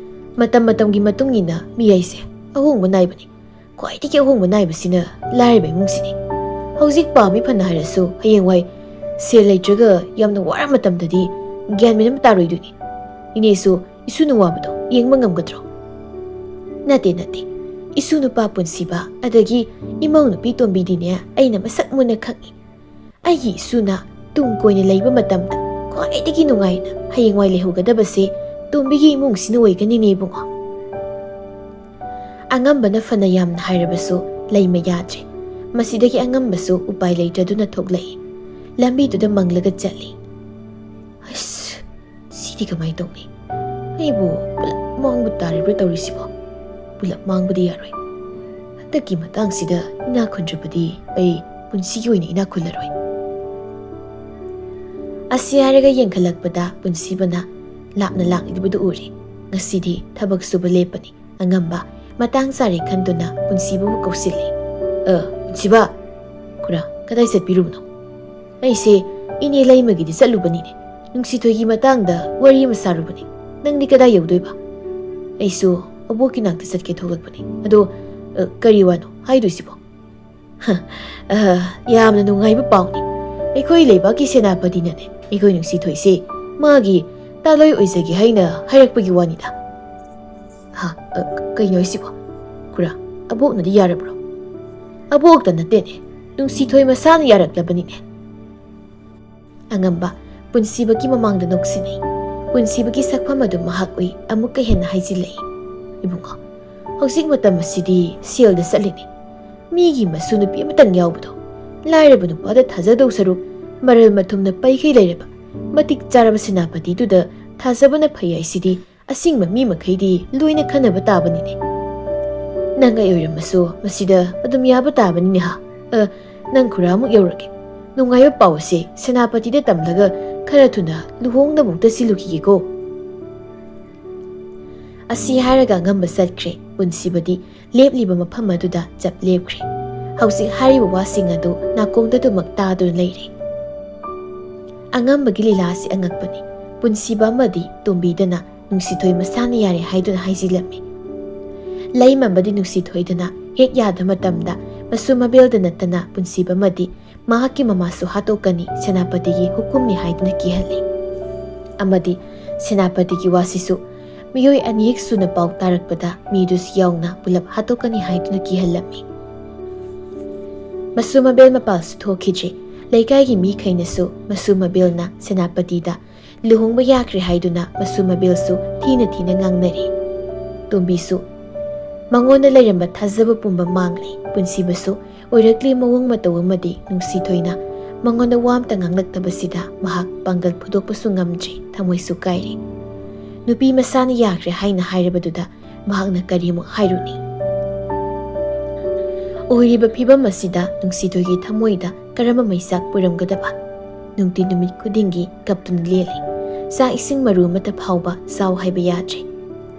ꯃꯇꯝ ꯃꯇꯝꯒꯤ ꯃꯇꯨꯡ ꯏꯟꯅ ꯃꯤꯑꯩꯁꯦ ꯑꯍꯣꯡꯕ ꯅꯥꯏꯕꯅꯤ꯫ ꯈ꯭ꯋꯥꯏꯗꯒꯤ ꯑꯍꯣꯡꯕ ナꯏꯕꯁꯤꯅ ꯂꯥꯏꯔꯕ ꯏꯃꯨꯡꯁꯤꯅꯤ꯫ ꯍꯧꯖꯤꯛ ꯄꯥꯝꯃꯤ ꯐꯅ ꯍꯥꯏꯔꯁꯨ ꯍꯌꯦꯡꯋꯥꯏ ꯁꯦꯜ ꯂꯩꯇ꯭ꯔꯒ ꯌꯥꯝꯅ ꯋꯥꯔ ꯃꯇꯝꯗꯗꯤ ꯒ꯭ꯌꯥꯟ ꯃꯦꯟ ꯑꯃ ꯇꯥꯔꯣꯏꯗꯣꯏꯅꯤ꯫ ꯏꯅꯦꯁꯨ ꯏꯁꯨꯅ ꯋꯥꯕꯗꯣ ꯌꯦꯡꯕ ꯉꯝꯒꯗ꯭ꯔꯣ? ꯅꯠꯇꯦ, ꯏꯁꯨ ꯅꯨꯄꯥ ꯄꯨꯟꯁꯤꯕ ꯑꯗꯒꯤ ꯏꯃꯧ ꯅꯨꯄꯤ ꯇꯣꯝꯕꯤꯗꯤꯅꯦ ꯑꯩꯅ ꯃꯁꯛ ꯃꯨꯟꯅ ꯈꯪꯏ꯫ ꯑꯩꯒꯤ ꯏꯁꯨꯅ ꯇꯨꯡ ꯀꯣꯏꯅ ꯂꯩꯕ ꯃꯇꯝꯗ ꯈ꯭ꯋꯥꯏꯗꯒꯤ ꯅꯨꯡꯉꯥꯏꯅ ꯍꯌꯦꯡꯋꯥꯏ ꯂꯩꯍꯧꯒꯗꯕꯁꯦ ꯇꯣꯝꯕꯤꯒꯤ ꯏꯃꯨꯡꯁꯤꯅ ꯑꯣꯏꯒꯅꯤꯅꯦ ꯏꯕꯨꯡꯉꯣ꯫ ꯑꯉꯝꯕꯅ ꯐꯅ ꯌꯥꯝꯅ ꯍꯥꯏꯔꯕꯁꯨ ꯂꯩꯃ ꯌꯥꯗ꯭ꯔꯦ꯫ ꯃꯁꯤꯗꯒꯤ ꯑꯉꯝꯕꯁꯨ ꯎꯄꯥꯏ ꯂꯩꯇ꯭ꯔꯗꯨꯅ ꯊꯣꯛꯂꯛꯏ꯫ ꯂꯝꯕꯤꯗꯨꯗ ꯃꯪꯂꯒ ꯆꯠꯂꯤ꯫ ꯑꯁ ꯁꯤꯗꯤ ꯀꯃꯥꯏ ꯇꯧꯅꯤ? ꯑꯩꯕꯨ ꯄꯨꯂꯞ ꯃꯥꯡꯕ ꯇꯥꯔꯤꯕ꯭ꯔꯥ ꯇꯧꯔꯤꯁꯤꯕꯣ? ꯄꯨꯂꯞ ꯃꯥꯡꯕꯗꯤ ꯌꯥꯔꯣꯏ꯫ ꯍꯟꯗꯛꯀꯤ ꯃꯇꯥꯡꯁꯤꯗ ꯏꯅꯥꯛ ꯈꯨꯟꯗ꯭ꯔꯕꯗꯤ ꯑꯩ ꯄꯨꯟꯁꯤꯒꯤ ꯑꯣꯏꯅ ꯏꯅꯥꯛ ꯈꯨꯜꯂꯔꯣꯏ꯫ ꯑꯁꯤ ꯍꯥꯏꯔꯒ ꯌꯦꯡꯈꯠꯂꯛꯄꯗ ꯄꯨꯟꯁꯤꯕꯅ ꯂꯥꯞꯅ ꯂꯥꯛꯂꯤꯕꯗꯨ ꯎꯔꯤ꯫ ꯉꯁꯤꯗꯤ ꯊꯕꯛ ꯁꯨꯕ ꯂꯦꯞꯄꯅꯤ꯫ ꯑꯉꯝꯕ ꯃꯇꯥꯡ ꯆꯥꯔꯦ ꯈꯟꯗꯨꯅ ꯄꯨꯟꯁꯤꯕꯕꯨ ꯀꯧꯁꯤꯜꯂꯤ꯫ ꯄꯨꯟꯁꯤꯕ, ꯈꯨꯔꯥ ꯀꯗꯥꯏ ꯆꯠꯄꯤꯔꯨꯕꯅꯣ? ꯑꯩꯁꯦ ꯏꯅꯦ ꯂꯩꯃꯒꯤꯗꯤ ꯆꯠꯂꯨꯕꯅꯤꯅꯦ꯫ ꯅꯨꯡꯁꯤꯊꯣꯏꯒꯤ ꯃꯇꯥꯡꯗ ꯋꯥꯔꯤ ꯑꯃ ꯁꯥꯔꯨꯕꯅꯤ꯫ ꯅꯪꯗꯤ ꯀꯗꯥꯏ ꯌꯧꯗꯣꯏꯕ? ꯑꯩꯁꯨ ꯑꯕꯣꯛꯀꯤ ꯅꯥꯛꯇ ꯆꯠꯀꯦ ꯊꯣꯛꯂꯛꯄꯅꯤ꯫ ꯑꯗꯣ ꯀꯔꯤ ꯋꯥꯅꯣ ꯍꯥꯏꯗꯣꯏꯁꯤꯕꯣ? ꯌꯥꯝꯅ ꯅꯨꯡꯉꯥꯏꯕ ꯄꯥꯎꯅꯤ꯫ ꯑꯩꯈꯣꯏ ꯂꯩꯕꯥꯛꯀꯤ ꯁꯦꯅꯥꯄꯇꯤꯅꯅꯦ ꯑꯩꯈꯣꯏ ꯅꯨꯡꯁꯤꯊꯣꯏꯁꯦ ꯃꯥꯒꯤ ꯇꯥꯂꯣꯏ ꯑꯣꯏꯖꯒꯦ ꯍꯥꯏꯅ ꯍꯥꯏꯔꯛꯄꯒꯤ ꯋꯥꯅꯤꯗ꯫ ꯀꯩꯅꯣ ꯍꯥꯏꯁꯤꯕꯣ? ꯈꯨꯔꯥ ꯑꯕꯣꯛꯅꯗꯤ ꯌꯥꯔꯕ꯭ꯔꯣ? ꯑꯕꯣꯛꯇ ꯅꯠꯇꯦꯅꯦ, ꯅꯨꯡꯁꯤꯊꯣꯏ ꯃꯁꯥꯅ ꯌꯥꯔꯛꯂꯕꯅꯤꯅꯦ꯫ ꯑꯉꯝꯕ ꯄꯨꯟꯁꯤꯕꯒꯤ ꯃꯃꯥꯡꯗ ꯅꯣꯛꯁꯤꯟꯅꯩ꯫ ꯄꯨꯟꯁꯤꯕꯒꯤ ꯁꯛꯐꯝ ꯑꯗꯨ ꯃꯍꯥꯛ ꯎꯏ꯫ ꯑꯃꯨꯛꯀ ꯍꯦꯟꯅ ꯍꯥꯏꯖꯤꯜꯂꯛꯏ꯫ ꯏꯕꯨꯡꯉꯣ, ꯍꯧꯖꯤꯛ ꯃꯇꯝ ꯑꯁꯤꯗꯤ ꯁꯦꯜꯗ ꯆꯠꯂꯤꯅꯤ꯫ ꯃꯤꯒꯤ ꯃꯁꯨ ꯅꯨꯄꯤ ꯑꯃꯇꯪ ꯌꯥꯎꯕꯗꯣ ꯂꯥꯏꯔꯕ ꯅꯨꯄꯥꯗ ꯊꯥꯖꯗꯧ ꯁꯔꯨꯛ ꯃꯔꯜ ꯃꯊꯨꯝꯅ ꯄꯩꯈꯩ ꯂꯩꯔꯕ ꯃꯇꯤꯛ ꯆꯥꯔꯕ ꯁꯦꯅꯥꯄꯇꯤꯗꯨꯗ ꯊꯥꯖꯕꯅ ꯐꯩ ꯍꯥꯏꯁꯤꯗꯤ ꯑꯁꯤꯡꯕ ꯃꯤ ꯃꯈꯩꯗꯤ ꯂꯣꯏꯅ ꯈꯟꯅꯕ ꯇꯥꯕꯅꯤꯅꯦ꯫ ꯅꯪ ꯑꯩ ꯑꯣꯏꯔꯝꯃꯁꯨ ꯃꯁꯤꯗ ꯑꯗꯨꯝ ꯌꯥꯕ ꯇꯥꯕꯅꯤꯅꯦ ꯍꯥ꯫ ꯅꯪ ꯈꯨꯔꯥꯃꯨꯛ ꯌꯧꯔꯒꯦ꯫ ꯅꯨꯡꯉꯥꯏꯕ ꯄꯥꯎ ꯑꯁꯤ ꯁꯦꯅꯥꯄꯇꯤꯗ ꯇꯝꯂꯒ ꯈꯔ ꯊꯨꯅ ꯂꯨꯍꯣꯡꯅꯕꯨꯛꯇ ꯁꯤꯜꯂꯨꯈꯤꯒꯦꯀꯣ꯫ ꯑꯁꯤ ꯍꯥꯏꯔꯒ ꯑꯉꯝꯕ ꯆꯠꯈ꯭ꯔꯦ꯫ ꯄꯨꯟꯁꯤꯕꯗꯤ ꯂꯦꯞꯂꯤꯕ ꯃꯐꯝ ꯑꯗꯨꯗ ꯆꯞ ꯂꯦꯞꯈ꯭ꯔꯦ꯫ ꯍꯧꯖꯤꯛ ꯍꯥꯏꯔꯤꯕ ꯋꯥꯁꯤꯡ ꯑꯗꯨ ꯅꯥꯀꯣꯡꯗꯗꯨꯃꯛ ꯇꯥꯗꯨꯅ ꯂꯩꯔꯤ꯫ ꯑꯉꯝꯕꯒꯤ ꯂꯤꯂꯥ ꯑꯁꯤ ꯑꯉꯛꯄꯅꯤ꯫ ꯄꯨꯟꯁꯤꯕ ꯑꯃꯗꯤ ꯇꯣꯝꯕꯤꯗꯅ ꯅꯨꯡꯁꯤꯊꯣꯏ ꯃꯁꯥꯅ ꯌꯥꯔꯦ ꯍꯥꯏꯗꯨꯅ ꯍꯥꯏꯖꯤꯜꯂꯝꯃꯤ꯫ ꯂꯩꯃꯕꯗꯤ ꯅꯨꯡꯁꯤꯊꯣꯏꯗꯅ ꯍꯦꯛ ꯌꯥꯗꯕ ꯃꯇꯝꯗ ꯃꯁꯨ ꯃꯕꯦꯜꯗ ꯅꯠꯇꯅ ꯄꯨꯟꯁꯤꯕ ꯑꯃꯗꯤ ꯃꯍꯥꯛꯀꯤ ꯃꯃꯥꯁꯨ ꯍꯥꯠꯇꯣꯛꯀꯅꯤ, ꯁꯦꯅꯥꯄꯇꯤꯒꯤ ꯍꯨꯀꯨꯝꯅꯤ ꯍꯥꯏꯗꯨꯅ ꯀꯤꯍꯜꯂꯤ꯫ ꯑꯃꯗꯤ ꯁꯦꯅꯥꯄꯇꯤꯒꯤ ꯋꯥꯁꯤꯁꯨ ꯃꯤꯑꯣꯏ ꯑꯅꯤꯌꯦꯛ ꯁꯨꯅ ꯄꯥꯎ ꯇꯥꯔꯛꯄꯗ ꯃꯤꯗꯨꯁꯨ ꯌꯥꯎꯅ ꯄꯨꯂꯞ ꯍꯥꯠꯇꯣꯛꯀꯅꯤ ꯍꯥꯏꯗꯨꯅ ꯀꯤꯍꯜꯂꯝꯃꯤ꯫ ꯃꯁꯨ ꯃꯕꯦꯜ ꯃꯄꯥꯜꯁꯨ ꯊꯣꯛꯈꯤꯗ꯭ꯔꯦ꯫ ꯂꯩꯀꯥꯏꯒꯤ ꯃꯤꯈꯩꯅꯁꯨ ꯃꯁꯨ ꯃꯕꯦꯜꯅ ꯁꯦꯅꯥꯄꯇꯤꯗ ꯂꯨꯍꯣꯡꯕ ꯌꯥꯈ꯭ꯔꯦ ꯍꯥꯏꯗꯨꯅ ꯃꯁꯨ ꯃꯕꯦꯜꯁꯨ ꯊꯤꯅ ꯊꯤꯅ ꯉꯥꯡꯅꯔꯤ꯫ ꯇꯣꯝꯕꯤꯁꯨ ꯃꯉꯣꯟꯗ ꯂꯩꯔꯝꯕ ꯊꯥꯖꯕ ꯄꯨꯝꯕ ꯃꯥꯡꯂꯤ꯫ ꯄꯨꯟꯁꯤꯕꯁꯨ ꯑꯣꯏꯔꯛꯂꯤ ꯃꯑꯣꯡ ꯃꯇꯧ ꯑꯃꯗꯤ ꯅꯨꯡꯁꯤꯊꯣꯏꯅ ꯃꯉꯣꯟꯗ ꯋꯥ ꯑꯃꯇ ꯉꯥꯡꯂꯛꯇꯕꯁꯤꯗ ꯃꯍꯥꯛ ꯄꯥꯡꯒꯜ ꯐꯨꯗꯣꯛꯄꯁꯨ ꯉꯝꯗ꯭ꯔꯤ, ꯊꯃꯣꯏꯁꯨ ꯀꯥꯏꯔꯤ꯫ ꯅꯨꯄꯤ ꯃꯁꯥꯅ ꯌꯥꯈ꯭ꯔꯦ ꯍꯥꯏꯅ ꯍꯥꯏꯔꯕꯗꯨꯗ ꯃꯍꯥꯛꯅ ꯀꯔꯤꯃꯨꯛ ꯍꯥꯏꯔꯨꯅꯤ? ꯑꯣꯏꯔꯤꯕ ꯐꯤꯚꯝ ꯑꯁꯤꯗ ꯅꯨꯡꯁꯤꯊꯣꯏꯒꯤ ꯊꯃꯣꯏꯗ ꯀꯔꯝꯕ ꯃꯩꯁꯥꯛ ꯄꯨꯔꯝꯒꯗꯕ? ꯅꯨꯡꯇꯤ ꯅꯨꯃꯤꯠ ꯈꯨꯗꯤꯡꯒꯤ ꯀꯞꯇꯨꯅ ꯂꯦꯜꯂꯤ꯫ ꯆꯥꯛ ꯏꯁꯤꯡ ꯃꯔꯨ ꯑꯃꯠꯇ ꯐꯥꯎꯕ ꯆꯥꯎ ꯍꯥꯏꯕ ꯌꯥꯗ꯭ꯔꯦ꯫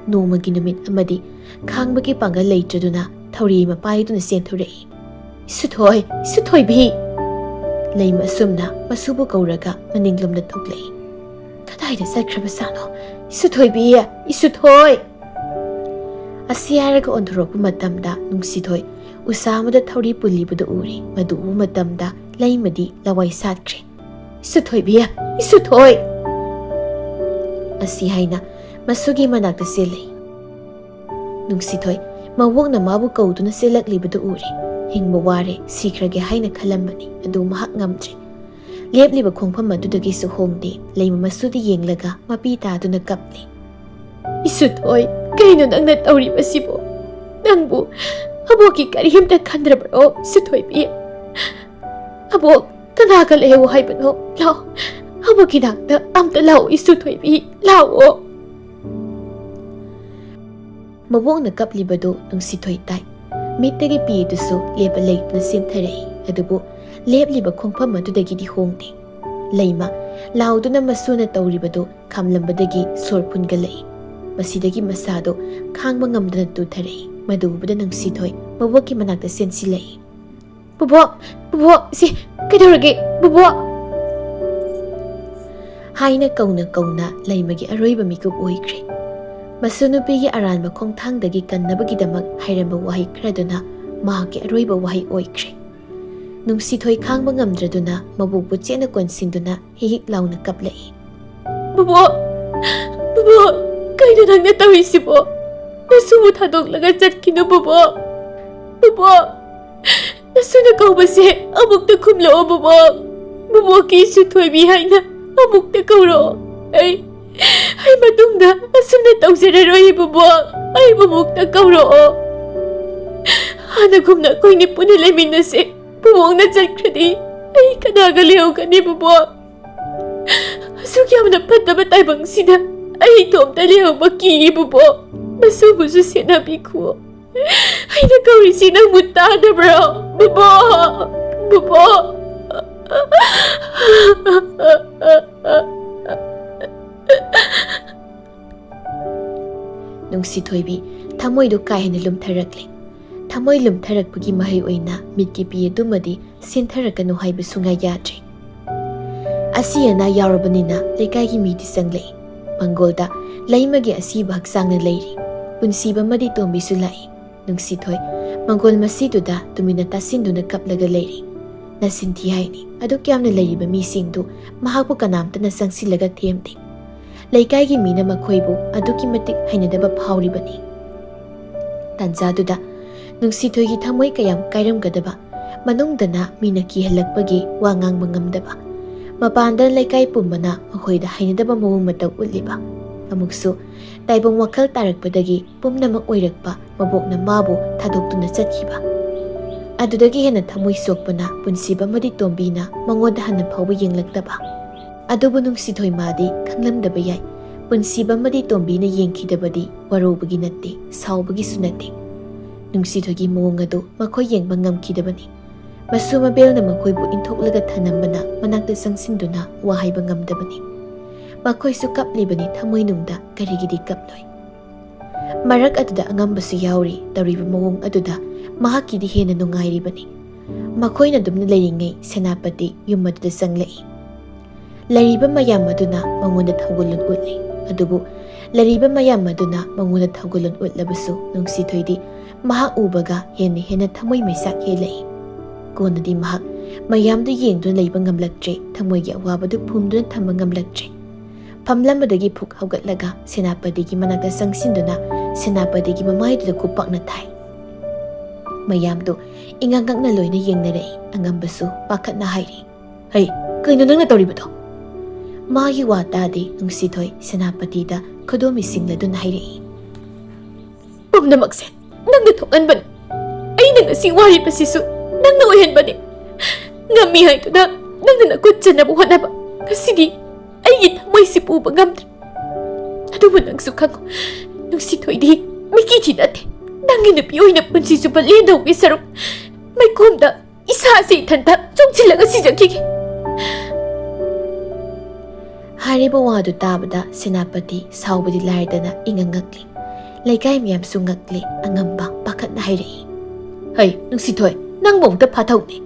ꯅꯣꯡꯃꯒꯤ ꯅꯨꯃꯤꯠ ꯑꯃꯗꯤ ꯈꯥꯡꯕꯒꯤ ꯄꯥꯡꯒꯜ ꯂꯩꯇ꯭ꯔꯗꯨꯅ ꯊꯧꯔꯤ ꯑꯃ ꯄꯥꯏꯗꯨꯅ ꯆꯦꯟꯊꯣꯔꯛꯏ꯫ ꯏꯁꯨꯊꯣꯏ, ꯏꯁꯨꯊꯣꯏꯕꯤ! ꯂꯩꯃ ꯑꯁꯨꯝꯅ ꯃꯁꯨꯕꯨ ꯀꯧꯔꯒ ꯃꯅꯤꯡꯂꯣꯝꯗ ꯊꯣꯛꯂꯛꯏ꯫ ꯀꯗꯥꯏꯗ ꯆꯠꯈ꯭ꯔꯕꯖꯥꯠꯅꯣ? ꯏꯁꯨꯊꯣꯏꯕꯤ! ꯏꯁꯨꯊꯣꯏ! ꯑꯁꯤ ꯍꯥꯏꯔꯒ ꯑꯣꯟꯊꯣꯔꯛꯄ ꯃꯇꯝꯗ ꯅꯨꯡꯁꯤꯊꯣꯏ ꯎꯁꯥ ꯑꯃꯗ ꯊꯧꯔꯤ ꯄꯨꯜꯂꯤꯕꯗꯨ ꯎꯔꯤ꯫ ꯃꯗꯨ ꯎꯕ ꯃꯇꯝꯗ ꯂꯩꯃꯗꯤ ꯂꯋꯥꯏ ꯁꯥꯠꯈ꯭ꯔꯦ꯫ ꯏꯁꯨꯊꯣꯏꯕꯤ! ꯏꯁꯨꯊꯣꯏ! ꯑꯁꯤ ꯍꯥꯏꯅ ꯃꯁꯨꯒꯤ ꯃꯅꯥꯛꯇ ꯆꯦꯜꯂꯛꯏ꯫ ꯅꯨꯡꯁꯤꯊꯣꯏ ꯃꯕꯣꯛꯅ ꯃꯥꯕꯨ ꯀꯧꯗꯨꯅ ꯆꯦꯜꯂꯛꯂꯤꯕꯗꯨ ꯎꯔꯤ꯫ ꯍꯤꯡꯕ ꯋꯥꯔꯦ, ꯁꯤꯈ꯭ꯔꯒꯦ ꯍꯥꯏꯅ ꯈꯜꯂꯝꯕꯅꯤ, ꯑꯗꯨ ꯃꯍꯥꯛ ꯉꯝꯗ꯭ꯔꯦ꯫ ꯂꯦꯞꯂꯤꯕ ꯈꯣꯡꯐꯝ ꯑꯗꯨꯗꯒꯤꯁꯨ ꯍꯣꯡꯗꯦ꯫ ꯂꯩꯃ ꯃꯁꯨꯗ ꯌꯦꯡꯂꯒ ꯃꯄꯤ ꯇꯥꯗꯨꯅ ꯀꯞꯂꯤ꯫ ꯏꯁꯨꯊꯣꯏ, ꯀꯩꯅꯣ ꯅꯪꯅ ꯇꯧꯔꯤꯕꯁꯤꯕꯣ? ꯅꯪꯕꯨ ꯑꯕꯣꯛꯀꯤ ꯀꯔꯤꯝꯇ ꯈꯟꯗ꯭ꯔꯕ꯭ꯔꯣ ꯏꯁꯨꯊꯣꯏꯕꯤ? ꯑꯕꯣꯛ ꯀꯅꯥꯒ ꯂꯩꯍꯧ ꯍꯥꯏꯕꯅꯣ? ꯂꯥꯛꯑꯣ, ꯑꯕꯣꯛꯀꯤ ꯅꯥꯛꯇ ꯑꯝꯇ ꯂꯥꯛꯑꯣ ꯏꯁꯨꯊꯣꯏꯕꯤ, ꯂꯥꯛꯑꯣ! ꯃꯕꯣꯛꯅ ꯀꯞꯂꯤꯕꯗꯨ ꯅꯨꯡꯁꯤꯊꯣꯏ ꯇꯥꯏ꯫ ꯃꯤꯠꯇꯒꯤ ꯄꯤꯗꯨꯁꯨ ꯂꯦꯞꯄ ꯂꯩꯇꯨꯅ ꯆꯦꯟꯊꯔꯛꯏ꯫ ꯑꯗꯨꯕꯨ ꯂꯦꯞꯂꯤꯕ ꯈꯣꯡꯐꯝ ꯑꯗꯨꯗꯒꯤꯗꯤ ꯍꯣꯡꯗꯦ꯫ ꯂꯩꯃ ꯂꯥꯎꯗꯨꯅ ꯃꯁꯨꯅ ꯇꯧꯔꯤꯕꯗꯨ ꯈꯥꯝꯂꯝꯕꯗꯒꯤ ꯁꯣꯔ ꯐꯨꯟꯒꯠꯂꯛꯏ꯫ ꯃꯁꯤꯗꯒꯤ ꯃꯁꯥꯗꯨ ꯈꯥꯡꯕ ꯉꯝꯗꯅ ꯇꯨꯊꯔꯛꯏ꯫ ꯃꯗꯨ ꯎꯕꯗ ꯅꯨꯡꯁꯤꯊꯣꯏ ꯃꯕꯣꯛꯀꯤ ꯃꯅꯥꯛꯇ ꯆꯦꯟꯁꯤꯜꯂꯛꯏ꯫ ꯕꯨꯕꯣꯛ! ꯕꯨꯕꯣꯛ! ꯁꯤ ꯀꯩꯗꯧꯔꯒꯦ? ꯕꯨꯕꯣꯛ! ꯍꯥꯏꯅ ꯀꯧꯅ ꯀꯧꯅ ꯂꯩꯃꯒꯤ ꯑꯔꯣꯏꯕ ꯃꯤꯀꯨꯞ ꯑꯣꯏꯈ꯭ꯔꯦ꯫ ꯃꯁꯨ ꯅꯨꯄꯤꯒꯤ ꯑꯔꯥꯟꯕ ꯈꯣꯡꯊꯥꯡꯗꯒꯤ ꯀꯟꯅꯕꯒꯤꯗꯃꯛ ꯍꯥꯏꯔꯝꯕ ꯋꯥꯍꯩ ꯈꯔꯗꯨꯅ ꯃꯍꯥꯛꯀꯤ ꯑꯔꯣꯏꯕ ꯋꯥꯍꯩ ꯑꯣꯏꯈ꯭ꯔꯦ꯫ ꯅꯨꯡꯁꯤꯊꯣꯏ ꯈꯥꯡꯕ ꯉꯝꯗ꯭ꯔꯗꯨꯅ ꯃꯕꯣꯛꯄꯨ ꯆꯦꯠꯅ ꯀꯣꯟꯁꯤꯟꯗꯨꯅ ꯍꯤꯛ ꯂꯥꯎꯅ ꯀꯞꯂꯛꯏ꯫ ꯕꯨꯕꯣꯛ! ꯕꯨꯕꯣꯛ! ꯀꯩꯅꯣ ꯅꯪꯅ ꯇꯧꯔꯤꯁꯤꯕꯣ? ꯅꯁꯨꯕꯨ ꯊꯥꯗꯣꯛꯂꯒ ꯆꯠꯈꯤꯅꯨ ꯕꯨꯕꯣꯛ! ꯕꯨꯕꯣꯛ! ꯅꯁꯨꯅ ꯀꯧꯕꯁꯦ ꯑꯃꯨꯛꯇ ꯈꯨꯝꯂꯛꯑꯣ ꯕꯨꯕꯣꯛ! ꯕꯨꯕꯣꯛꯀꯤ ꯏꯁꯨꯊꯣꯏꯕꯤ ꯍꯥꯏꯅ ꯑꯃꯨꯛꯇ ꯀꯧꯔꯛꯑꯣ꯫ ꯑꯩ ꯃꯇꯨꯡꯗ ꯑꯁꯨꯝꯅ ꯇꯧꯖꯔꯔꯣꯏ ꯏꯕꯨꯕꯣꯛ, ꯑꯩꯕꯨ ꯑꯃꯨꯛꯇ ꯀꯧꯔꯛꯑꯣ. ꯍꯥꯟꯅꯒꯨꯝꯅ ꯑꯩꯈꯣꯏꯅꯤ ꯄꯨꯟꯅ ꯂꯩꯃꯤꯟꯅꯁꯦ. ꯕꯨꯕꯣꯛꯅ ꯆꯠꯈ꯭ꯔꯗꯤ ꯑꯩ ꯀꯅꯥꯒ ꯂꯩꯍꯧꯒꯅꯤ ꯕꯨꯕꯣꯛ? ꯑꯁꯨꯛ ꯌꯥꯝꯅ ꯐꯠꯇꯕ ꯇꯥꯏꯕꯪꯁꯤꯗ ꯑꯩ ꯏꯇꯣꯝꯇ ꯂꯩꯍꯧꯕ ꯀꯤꯌꯦ ꯕꯨꯕꯣꯛ. ꯃꯁꯨꯕꯨꯁꯨ ꯁꯦꯟꯅꯕꯤꯈꯣ. ꯑꯩꯅ ꯀꯧꯔꯤꯁꯤ ꯅꯪꯕꯨ ꯇꯥꯗꯕ꯭ꯔꯣ ꯕꯨꯕꯣꯛ? ꯕꯨꯕꯣꯛ. ꯅꯨꯡꯁꯤꯊꯣꯏꯕꯤ ꯊꯃꯣꯏꯗꯨ ꯀꯥ ꯍꯦꯟꯅ ꯂꯨꯝꯊꯔꯛꯂꯦ. ꯊꯃꯣꯏ ꯂꯨꯝꯊꯔꯛꯄꯒꯤ ꯃꯍꯩ ꯑꯣꯏꯅ ꯃꯤꯠꯀꯤ ꯄꯤ ꯑꯗꯨꯃꯗꯤ ꯁꯤꯟꯊꯔꯛꯀꯅꯨ ꯍꯥꯏꯕ ꯁꯨꯡꯌꯥ ꯌꯥꯗ꯭ꯔꯦ. ꯑꯁꯤ ꯑꯅꯥ ꯌꯥꯎꯔꯕꯅꯤꯅ ꯂꯩꯀꯥꯏꯒꯤ ꯃꯤꯗꯤ ꯆꯪꯂꯛꯏ. ꯃꯪꯒꯣꯜꯗ ꯂꯩꯃꯒꯤ ꯑꯁꯤꯕ ꯍꯛꯆꯥꯡꯅ ꯂꯩꯔꯤ. ꯄꯨꯟꯁꯤꯕ ꯑꯃꯗꯤ ꯇꯣꯝꯕꯤꯁꯨ ꯂꯥꯛꯏ. ꯅꯨꯡꯁꯤꯊꯣꯏ ꯃꯪꯒꯣꯜ ꯃꯁꯤꯗꯨꯗ ꯇꯨꯃꯤꯟꯅ ꯇꯥꯁꯤꯟꯗꯨꯅ ꯀꯞꯂꯒ ꯂꯩꯔꯤ. ꯅꯁꯤꯟꯊꯤ ꯍꯥꯏꯅꯤ ꯑꯗꯨꯛ ꯌꯥꯝꯅ ꯂꯩꯔꯤꯕ ꯃꯤꯁꯤꯡꯗꯨ ꯃꯍꯥꯛꯄꯨ ꯀꯅꯥꯝꯇꯅ ꯆꯪꯁꯤꯜꯂꯒ ꯊꯦꯝꯗꯦ. ꯂꯩꯀꯥꯏꯒꯤ ꯃꯤꯅ ꯃꯈꯣꯏꯕꯨ ꯑꯗꯨꯛꯀꯤ ꯃꯇꯤꯛ ꯍꯩꯅꯗꯕ ꯐꯥꯎꯔꯤꯕꯅꯤ. ꯇꯥꯟꯖꯥꯗꯨꯗ ꯅꯨꯡꯁꯤꯊꯣꯏꯒꯤ ꯊꯃꯣꯏ ꯀꯌꯥꯝ ꯀꯥꯏꯔꯝꯒꯗꯕ, ꯃꯅꯨꯡꯗꯅ ꯃꯤꯅ ꯀꯤꯍꯜꯂꯛꯄꯒꯤ ꯋꯥ ꯉꯥꯡꯕ ꯉꯝꯗꯕ, ꯃꯄꯥꯟꯗ ꯂꯩꯀꯥꯏ ꯄꯨꯝꯕꯅ ꯃꯈꯣꯏꯗ ꯍꯩꯅꯗꯕ ꯃꯑꯣꯡ ꯃꯇꯧ ꯎꯠꯂꯤꯕ, ꯑꯃꯨꯛꯁꯨ ꯇꯥꯏꯕꯪ ꯋꯥꯈꯜ ꯇꯥꯔꯛꯄꯗꯒꯤ ꯄꯨꯝꯅꯃꯛ ꯑꯣꯏꯔꯛꯄ ꯃꯕꯣꯛꯅ ꯃꯥꯕꯨ ꯊꯥꯗꯣꯛꯇꯨꯅ ꯆꯠꯈꯤꯕ. ꯑꯗꯨꯗꯒꯤ ꯍꯦꯟꯅ ꯊꯃꯣꯏ ꯁꯣꯛꯄꯅ ꯄꯨꯟꯁꯤꯕ ꯑꯃꯗꯤ ꯇꯣꯝꯕꯤꯅ ꯃꯉꯣꯟꯗ ꯍꯟꯅ ꯐꯥꯎꯕ ꯌꯦꯡꯂꯛꯇꯕ. ꯑꯗꯨꯕꯨ ꯅꯨꯡꯁꯤꯊꯣꯏ ꯃꯥꯗꯤ ꯈꯪꯂꯝꯗꯕ ꯌꯥꯏ. ꯄꯨꯟꯁꯤꯕ ꯑꯃꯗꯤ ꯇꯣꯝꯕꯤꯅ ꯌꯦꯡꯈꯤꯗꯕꯗꯤ ꯋꯥꯔꯧꯕꯒꯤ ꯅꯠꯇꯦ, ꯁꯥꯎꯕꯒꯤꯁꯨ ꯅꯠꯇꯦ. ꯅꯨꯡꯁꯤꯊꯣꯏꯒꯤ ꯃꯑꯣꯡ ꯑꯗꯨ ꯃꯈꯣꯏ ꯌꯦꯡꯕ ꯉꯝꯈꯤꯗꯕꯅꯤ. ꯃꯁꯨ ꯃꯕꯦꯜꯅ ꯃꯈꯣꯏꯕꯨ ꯏꯟꯊꯣꯛꯂꯒ ꯊꯅꯝꯕꯅ ꯃꯅꯥꯛꯇ ꯆꯪꯁꯤꯟꯗꯨꯅ ꯋꯥ ꯍꯥꯏꯕ ꯉꯝꯗꯕꯅꯤ. ꯃꯈꯣꯏꯁꯨ ꯀꯞꯂꯤꯕꯅꯤ ꯊꯃꯣꯏꯅꯨꯡꯗ, ꯀꯔꯤꯒꯤꯗꯤ ꯀꯞꯂꯣꯏ? ꯃꯔꯛ ꯑꯗꯨꯗ ꯑꯉꯝꯕꯁꯨ ꯌꯥꯎꯔꯤ. ꯇꯧꯔꯤꯕ ꯃꯑꯣꯡ ꯑꯗꯨꯗ ꯃꯍꯥꯛꯀꯤꯗꯤ ꯍꯦꯟꯅ ꯅꯨꯡꯉꯥꯏꯔꯤꯕꯅꯤ. ꯃꯈꯣꯏꯅ ꯑꯗꯨꯝꯅ ꯂꯩꯔꯤꯉꯩ ꯁꯦꯅꯥꯄꯇꯤ ꯌꯨꯝ ꯑꯗꯨꯗ ꯆꯪꯂꯛꯏ. ꯂꯩꯔꯤꯕ ꯃꯌꯥꯝ ꯑꯗꯨꯅ ꯃꯉꯣꯟꯗ ꯊꯧꯒꯜꯂꯣꯟ ꯎꯠꯂꯤ. ꯑꯗꯨꯕꯨ ꯂꯩꯔꯤꯕ ꯃꯌꯥꯝ ꯑꯗꯨꯅ ꯃꯉꯣꯟꯗ ꯊꯧꯒꯜꯂꯣꯟ ꯎꯠꯂꯕꯁꯨ ꯅꯨꯡꯁꯤꯊꯣꯏꯗꯤ ꯃꯍꯥꯛ ꯎꯕꯒ ꯍꯦꯟꯅ ꯊꯃꯣꯏ ꯃꯩꯁꯥꯛ ꯍꯦꯜꯂꯛꯏ. ꯀꯣꯟꯅꯗꯤ ꯃꯍꯥꯛ ꯃꯌꯥꯝꯗꯨ ꯌꯦꯡꯗꯨꯅ ꯂꯩꯕ ꯉꯝꯂꯛꯇ꯭ꯔꯦ. ꯊꯃꯣꯏꯒꯤ ꯑꯋꯥꯕꯗꯨ ꯐꯨꯝꯗꯨꯅ ꯊꯝꯕ ꯉꯝꯂꯛꯇ꯭ꯔꯦ. ꯐꯝꯂꯝꯕꯗꯒꯤ ꯐꯨꯛ ꯍꯧꯒꯠꯂꯒ ꯁꯦꯅꯥꯄꯇꯤꯒꯤ ꯃꯅꯥꯛꯇ ꯆꯪꯁꯤꯟꯗꯨꯅ ꯁꯦꯅꯥꯄꯇꯤꯒꯤ ꯃꯃꯥꯏꯗꯨꯗ ꯈꯨꯄꯥꯛꯅ ꯊꯥꯏ. ꯃꯌꯥꯝꯗꯨ ꯏꯉꯛ-ꯉꯛꯅ ꯂꯣꯏꯅ ꯌꯦꯡꯅꯔꯛꯏ. ꯑꯉꯝꯕꯁꯨ ꯄꯥꯈꯠꯅ ꯍꯥꯏꯔꯤ, "ꯍꯩ, ꯀꯩꯅꯣ ꯅꯪꯅ ꯇꯧꯔꯤꯕꯗꯣ?" ꯃꯥꯒꯤ ꯋꯥ ꯇꯥꯗꯦ. ꯅꯨꯡꯁꯤꯊꯣꯏ ꯁꯦꯅꯥꯄꯇꯤꯗ ꯈꯨꯗꯣꯝꯕꯤꯁꯤꯡꯂꯗꯨꯅ ꯍꯥꯏꯔꯛꯏ, "ꯄꯨꯝꯅꯃꯛꯁꯦ ꯅꯪꯅ ꯊꯣꯛꯍꯟꯕꯅꯤ. ꯑꯩꯅ ꯉꯁꯤ ꯋꯥꯔꯤꯕꯁꯤꯁꯨ ꯅꯪꯅ ꯑꯣꯏꯍꯟꯕꯅꯤ. ꯉꯝꯃꯤ ꯍꯥꯏꯗꯨꯅ ꯅꯪꯅ ꯅꯈꯨꯠ ꯆꯟꯅꯕ ꯍꯣꯠꯅꯕ. ꯉꯁꯤꯗꯤ ꯑꯩꯒꯤ ꯊꯃꯣꯏꯁꯤ ꯄꯨꯕ ꯉꯝꯗ꯭ꯔꯦ. ꯑꯗꯨꯕꯨ ꯅꯪꯁꯨ ꯈꯪꯉꯨ, ꯅꯨꯡꯁꯤꯊꯣꯏꯗꯤ ꯃꯤꯀꯤꯊꯤ ꯅꯠꯇꯦ. ꯅꯪꯒꯤ ꯅꯨꯄꯤ ꯑꯣꯏꯅ ꯄꯨꯟꯁꯤ ꯆꯨꯞꯄ ꯂꯦꯟꯗꯧꯕꯒꯤ ꯁꯔꯨꯛ ꯃꯩꯈꯣꯝꯗ ꯏꯁꯥꯁꯦ ꯏꯊꯟꯇ ꯆꯣꯡꯁꯤꯜꯂꯒ ꯁꯤꯖꯈꯤꯒꯦ." ꯍꯥꯏꯔꯤꯕ ꯋꯥꯗꯨ ꯇꯥꯕꯗ ꯁꯦꯅꯥꯄꯇꯤ ꯁꯥꯎꯕꯗꯤ ꯂꯥꯏꯔꯗꯅ ꯉꯛꯂꯤ. ꯂꯩꯀꯥꯏ ꯃꯌꯥꯝꯁꯨ ꯉꯛꯂꯤ. ꯑꯉꯝꯕ ꯄꯥꯈꯠꯅ ꯍꯥꯏꯔꯛꯏ, "ꯍꯩ ꯅꯨꯡꯁꯤꯊꯣꯏ, ꯅꯪꯕꯨ ꯑꯃꯨꯛꯇ ꯐꯥꯊꯧꯅꯦ."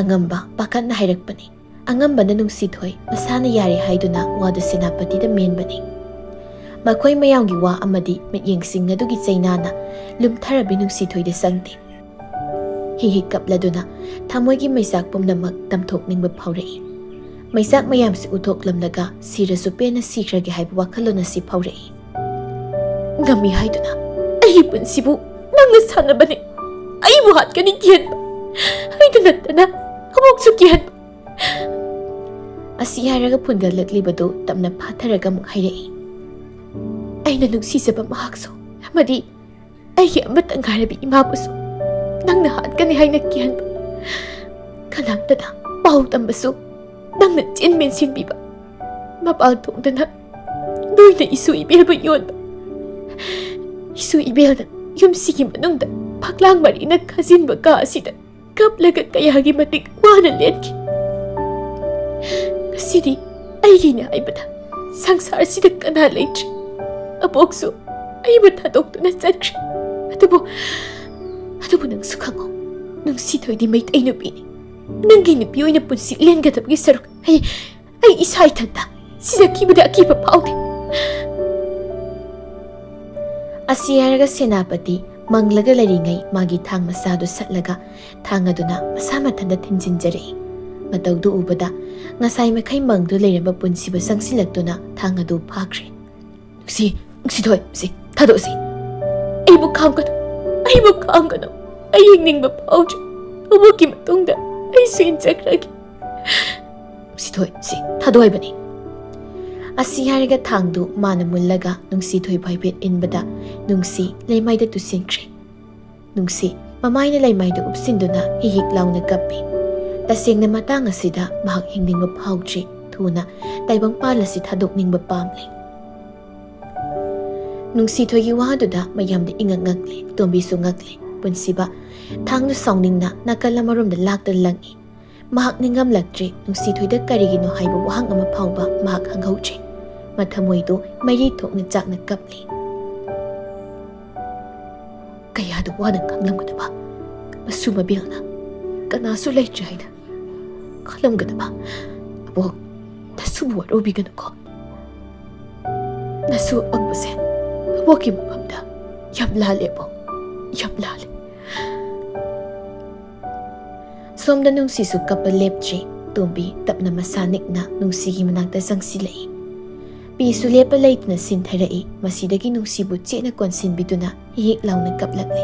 ꯑꯉꯝꯕ ꯄꯥꯈꯠꯅ ꯍꯥꯏꯔꯛꯄꯅꯤ. ꯑꯉꯝꯕꯅ ꯅꯨꯡꯁꯤꯊꯣꯏ ꯃꯁꯥꯅ ꯌꯥꯔꯦ ꯍꯥꯏꯗꯨꯅ ꯋꯥꯗꯨ ꯁꯦꯅꯥꯄꯇꯤꯗ ꯃꯦꯟꯕꯅꯤ. ꯃꯈꯣꯏ ꯃꯌꯥꯝꯒꯤ ꯋꯥ ꯑꯃꯗꯤ ꯃꯤꯠꯌꯦꯡꯁꯤꯡ ꯑꯗꯨꯒꯤ ꯆꯩꯅꯥꯅ ꯂꯨꯝꯊꯔꯕꯤ ꯅꯨꯡꯁꯤꯊꯣꯏꯗ ꯆꯪꯗꯦ. ꯍꯤꯛ ꯀꯞꯂꯗꯨꯅ ꯊꯃꯣꯏꯒꯤ ꯃꯩꯆꯥꯛ ꯄꯨꯝꯅꯃꯛ ꯇꯝꯊꯣꯛꯅꯤꯡꯕ ꯐꯥꯎꯔꯛꯏ. ꯃꯩꯆꯥꯛ ꯃꯌꯥꯝꯁꯤ ꯎꯠꯊꯣꯛꯂꯝꯂꯒ ꯁꯤꯔꯁꯨ ꯄꯦꯟꯅ ꯁꯤꯈ꯭ꯔꯒꯦ ꯍꯥꯏꯕ ꯋꯥꯈꯜꯂꯣꯟ ꯑꯁꯤ ꯐꯥꯎꯔꯛꯏ. ꯉꯝꯃꯤ ꯍꯥꯏꯗꯨꯅ ꯑꯩꯒꯤ ꯄꯨꯟꯁꯤꯕꯨ ꯅꯪꯅ ꯁꯥꯟꯅꯕꯅꯤ. ꯑꯩꯕꯨ ꯍꯥꯠꯀꯅꯤ ꯀꯤꯍꯟꯕ. ꯑꯩꯗ ꯅꯠꯇꯅ ꯑꯃꯨꯛꯁꯨ ꯀꯤꯍꯟꯕ. ꯑꯁꯤ ꯍꯥꯏꯔꯒ ꯐꯨꯟꯒꯠꯂꯛꯂꯤꯕꯗꯨ ꯇꯞꯅ ꯐꯥꯊꯔꯒ ꯑꯃꯨꯛ ꯍꯥꯏꯔꯛꯏ, "ꯑꯩꯅ ꯅꯨꯡꯁꯤꯖꯕ ꯃꯍꯥꯛꯁꯨ ꯑꯃꯗꯤ ꯑꯩꯒꯤ ꯑꯃꯠꯇ ꯉꯥꯏꯔꯕꯤ ꯏꯃꯥꯕꯨꯁꯨ ꯅꯪꯅ ꯍꯥꯠꯀꯅꯤ ꯍꯥꯏꯅ ꯀꯤꯍꯟꯕ. ꯀꯅꯥꯝꯇꯅ ꯄꯥꯎ ꯇꯝꯕꯁꯨ ꯅꯪꯅ ꯆꯤꯟ ꯃꯦꯟꯁꯤꯟꯕꯤꯕ. ꯃꯄꯥꯜ ꯊꯣꯡꯗꯅ ꯅꯣꯏꯅ ꯏꯁꯨ ꯏꯕꯦꯜꯕꯨ ꯌꯣꯟꯕ. ꯏꯁꯨ ꯏꯕꯦꯜꯅ ꯌꯨꯝꯁꯤꯒꯤ ꯃꯅꯨꯡꯗ ꯐꯛꯂꯥꯡ ꯃꯔꯤꯅ ꯈꯥꯖꯤꯟꯕ ꯀꯥ ꯑꯁꯤꯗ ꯀꯞꯂꯒ ꯀꯌꯥꯒꯤ ꯃꯇꯤꯛ ꯋꯥꯅ ꯂꯦꯟꯈꯤ. ꯉꯁꯤꯗꯤ ꯑꯩꯒꯤꯅꯦ ꯍꯥꯏꯕꯗ ꯁꯪꯁꯥꯔꯁꯤꯗ ꯀꯅꯥ ꯂꯩꯇ꯭ꯔꯦ. ꯑꯕꯣꯛꯁꯨ ꯑꯩꯕꯨ ꯊꯥꯗꯣꯛꯇꯨꯅ ꯆꯠꯈ꯭ꯔꯦ. ꯑꯗꯨꯕꯨ ꯅꯪꯁꯨ ꯈꯪꯉꯣ, ꯅꯨꯡꯁꯤꯊꯣꯏꯗꯤ ꯃꯩꯇꯩ ꯅꯨꯄꯤꯅꯤ. ꯅꯪꯒꯤ ꯅꯨꯄꯤ ꯑꯣꯏꯅ ꯄꯨꯟꯁꯤ ꯂꯦꯟꯒꯗꯕꯒꯤ ꯁꯔꯨꯛ ꯑꯩ ꯏꯁꯥ ꯏꯊꯟꯇ ꯁꯤꯖꯈꯤꯕꯗ ꯑꯀꯤꯕ ꯐꯥꯎꯗꯦ." ꯑꯁꯤ ꯍꯥꯏꯔꯒ ꯁꯦꯅꯥꯄꯇꯤ ꯃꯪꯂꯒ ꯂꯩꯔꯤꯉꯩ ꯃꯥꯒꯤ ꯊꯥꯡ ꯃꯆꯥꯗꯨ ꯁꯠꯂꯒ ꯊꯥꯡ ꯑꯗꯨꯅ ꯃꯁꯥ ꯃꯊꯟꯇ ꯊꯤꯟꯖꯤꯟꯖꯔꯛꯏ. ꯃꯇꯧꯗꯨ ꯎꯕꯗ ꯉꯁꯥꯏ ꯃꯈꯩ ꯃꯪꯗꯨ ꯂꯩꯔꯝꯕ ꯄꯨꯟꯁꯤꯕ ꯆꯪꯁꯤꯜꯂꯛꯇꯨꯅ ꯊꯥꯡ ꯑꯗꯨ ꯐꯥꯈ꯭ꯔꯦ. "ꯅꯨꯡꯁꯤꯊꯣꯏ, ꯊꯥꯗꯣꯛꯑꯁꯤ. ꯑꯩꯕꯨ ꯈꯥꯝꯒꯅꯨ. ꯑꯩ ꯍꯤꯡꯅꯤꯡꯕ ꯐꯥꯎꯗ꯭ꯔꯦ. ꯑꯃꯨꯛꯀꯤ ꯃꯇꯨꯡꯗ ꯑꯩꯁꯨ ꯏꯟꯖꯈ꯭ꯔꯒꯦ." "ꯅꯨꯡꯁꯤꯊꯣꯏ, ꯊꯥꯗꯣꯛ ꯍꯥꯏꯕꯅꯤ." Asi haraga thangdu mana mullaga nungsi thoi bhaibet inbada nungsi leimaida tusinkre. Nungsi mamaina leimaida upsinduna hihik launa kappi. Tasengna matang asida mahak hingdingba phawdri thuna taibang palasi thadokningba pamle. Nungsi thoigi waduda mayamda ingangakle tombisu ngakle punsiba thangdu sawningna nakalamarom da lakta langi. Mahak ningam laktre nungsi thoida karigino haiba wahang ama phawba mahak hanghautre. Mathamoido mairi thokna chakna kapli. Kayadu wana khanglamgadaba masu mabilna kanasu leitre haina khalamgadaba abok tasu warobigano nasu angbase aboki mafamda yam lale bo yam lale. Somda nungsisu kapal leptre tombi tapna masanikna nungsigi manakta sangsilai. Pisu lepa leitna sintharai masidagi nungsibu chena konsinbiduna hihik launa kaplakle.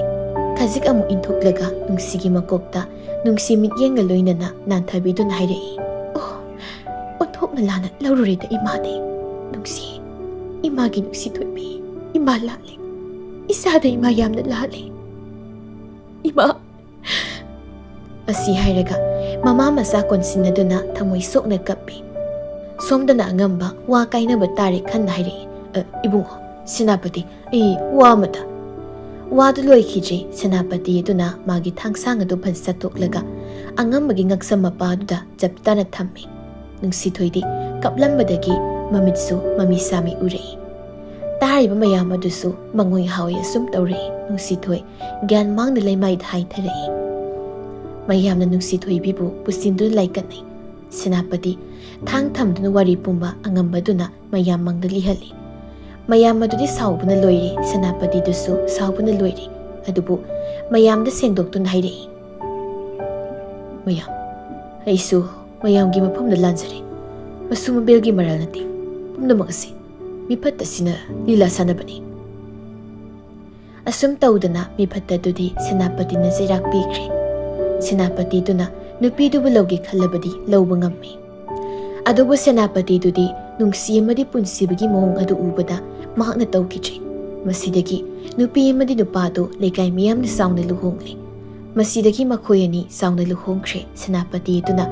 Khazik amu inthoklaga nungsigi makokta nungsi mityenga loinana nanthabiduna hairai. Oh, othokna lana laururida imade. Nungsi, imagi nungsi thoibi, ima lale. Isada ima yamna lale. Ima. Asi hairaga mama masa konsinaduna thamoi sokna kappi. Somdana angamba wa kainaba tare khanna hairi ibungo Senapati wa mata wadu loikhije Senapati aduna magi thangsang adu phan sattoklaga angambagi ngaksam mapaduda japtana thammi. Nungsi thoidi kaplambadagi mamitsu mamisami urei. Tariba mayam adusu mangoi hawi sum tawrei nungsi thoi gyan mangna leimai thai tharei. Mayamna nungsi thoi bibu pusindu laikanai. Senapati thang thamduna wari pumba angambaduna mayam mangda lihali. Mayam adudi saubuna loiri Senapati dusu saubuna loiri adubu mayamda sengdoktuna hairei. Mayam aisu mayamgi mafamda lanzare masu mabelgi maral nati pumnamak asi mipatta sina lila sanabani. Asum tawdana mipatta dudi Senapati na zirak bikre. Senapati duna nupidubu lawgi khalabadi lawba ngammi. Adubu Senapati dudi nungsi amadi punsibagi mawong adu ubada mahakna tawkijre. Masidagi nupi amadi nupado lekai miyamna sawna luhongle. Masidagi makoyani sawna luhongkre Senapati duna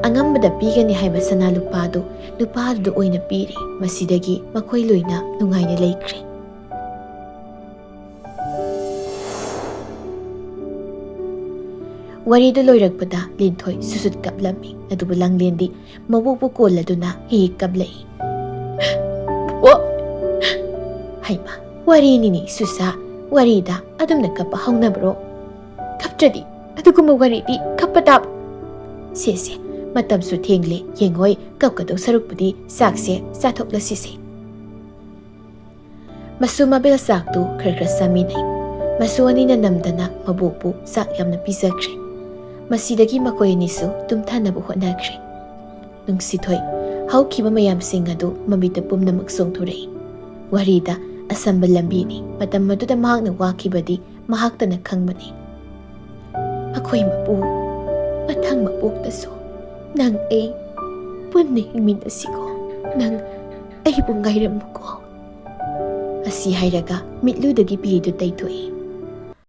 angambada pigani haiba sana lupado nupado oina piri. Masidagi makoy loina nungayna laikre. Warido loirakpada linthoi susut kaplami adubu langlendi mabubu koladuna hihik kablai. Oh! Haima, wari nini susa warida adumna kappa haunabro. Kaptradi aduguma waridi kappatab. Sese matamsu thengle yengoi kapkadaw sarukpudi sakse sathokla sise. Masu mabil saktu khara saminai. Masu anina namdana mabubu sak yamna pizakre. Masidagi makoy nisu tumthanaba hotnakre. Nungsi thoi haukiba mayamsing adu mamita pumna magsongthurei. Warida asamba lambini matam maduda mahakna wakibadi mahaktana khangbani. Makoy mapu mathang mapuktaso nang ay punni hingmin asiko nang ay bungayram ko. Asi hairaga mitludagi pido taytoy.